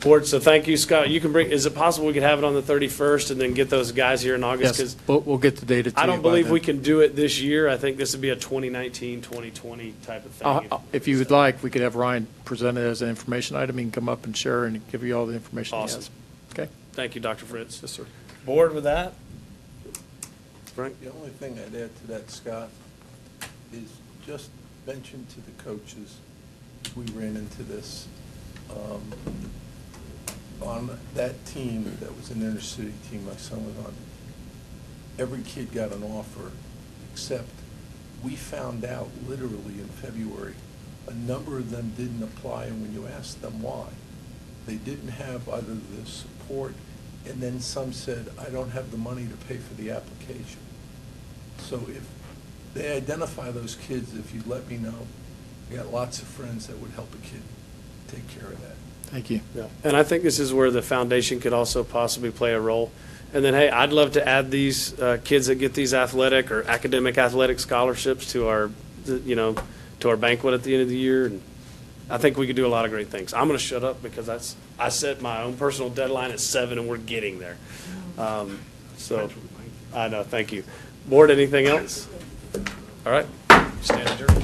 board. So thank you, Scott. You can bring. Is it possible we could have it on the 31st and then get those guys here in August? Yes, we'll get the data to you I don't by believe then. we can do it this year. I think this would be a 2019, 2020 type of thing. If you would like, we could have Ryan present it as an information item. He can come up and share and give you all the information he Awesome. has. Okay? Thank you, Dr. Fritz. Yes, sir. Board with that? Frank? The only thing I'd add to that, Scott, is just mention to the coaches, we ran into this, on that team that was an inner city team my son was on. Every kid got an offer, except we found out literally in February, a number of them didn't apply, and when you asked them why, they didn't have either the support, and then some said, I don't have the money to pay for the application. So if they identify those kids, if you let me know, I got lots of friends that would help a kid take care of that. Thank you. Yeah. And I think this is where the foundation could also possibly play a role. And then, hey, I'd love to add these kids that get these athletic or academic athletic scholarships to our, to our banquet at the end of the year. And I think we could do a lot of great things. I'm going to shut up because I set my own personal deadline at 7, and we're getting there. So I know. Thank you. Board, anything else? All right. Stand adjourned.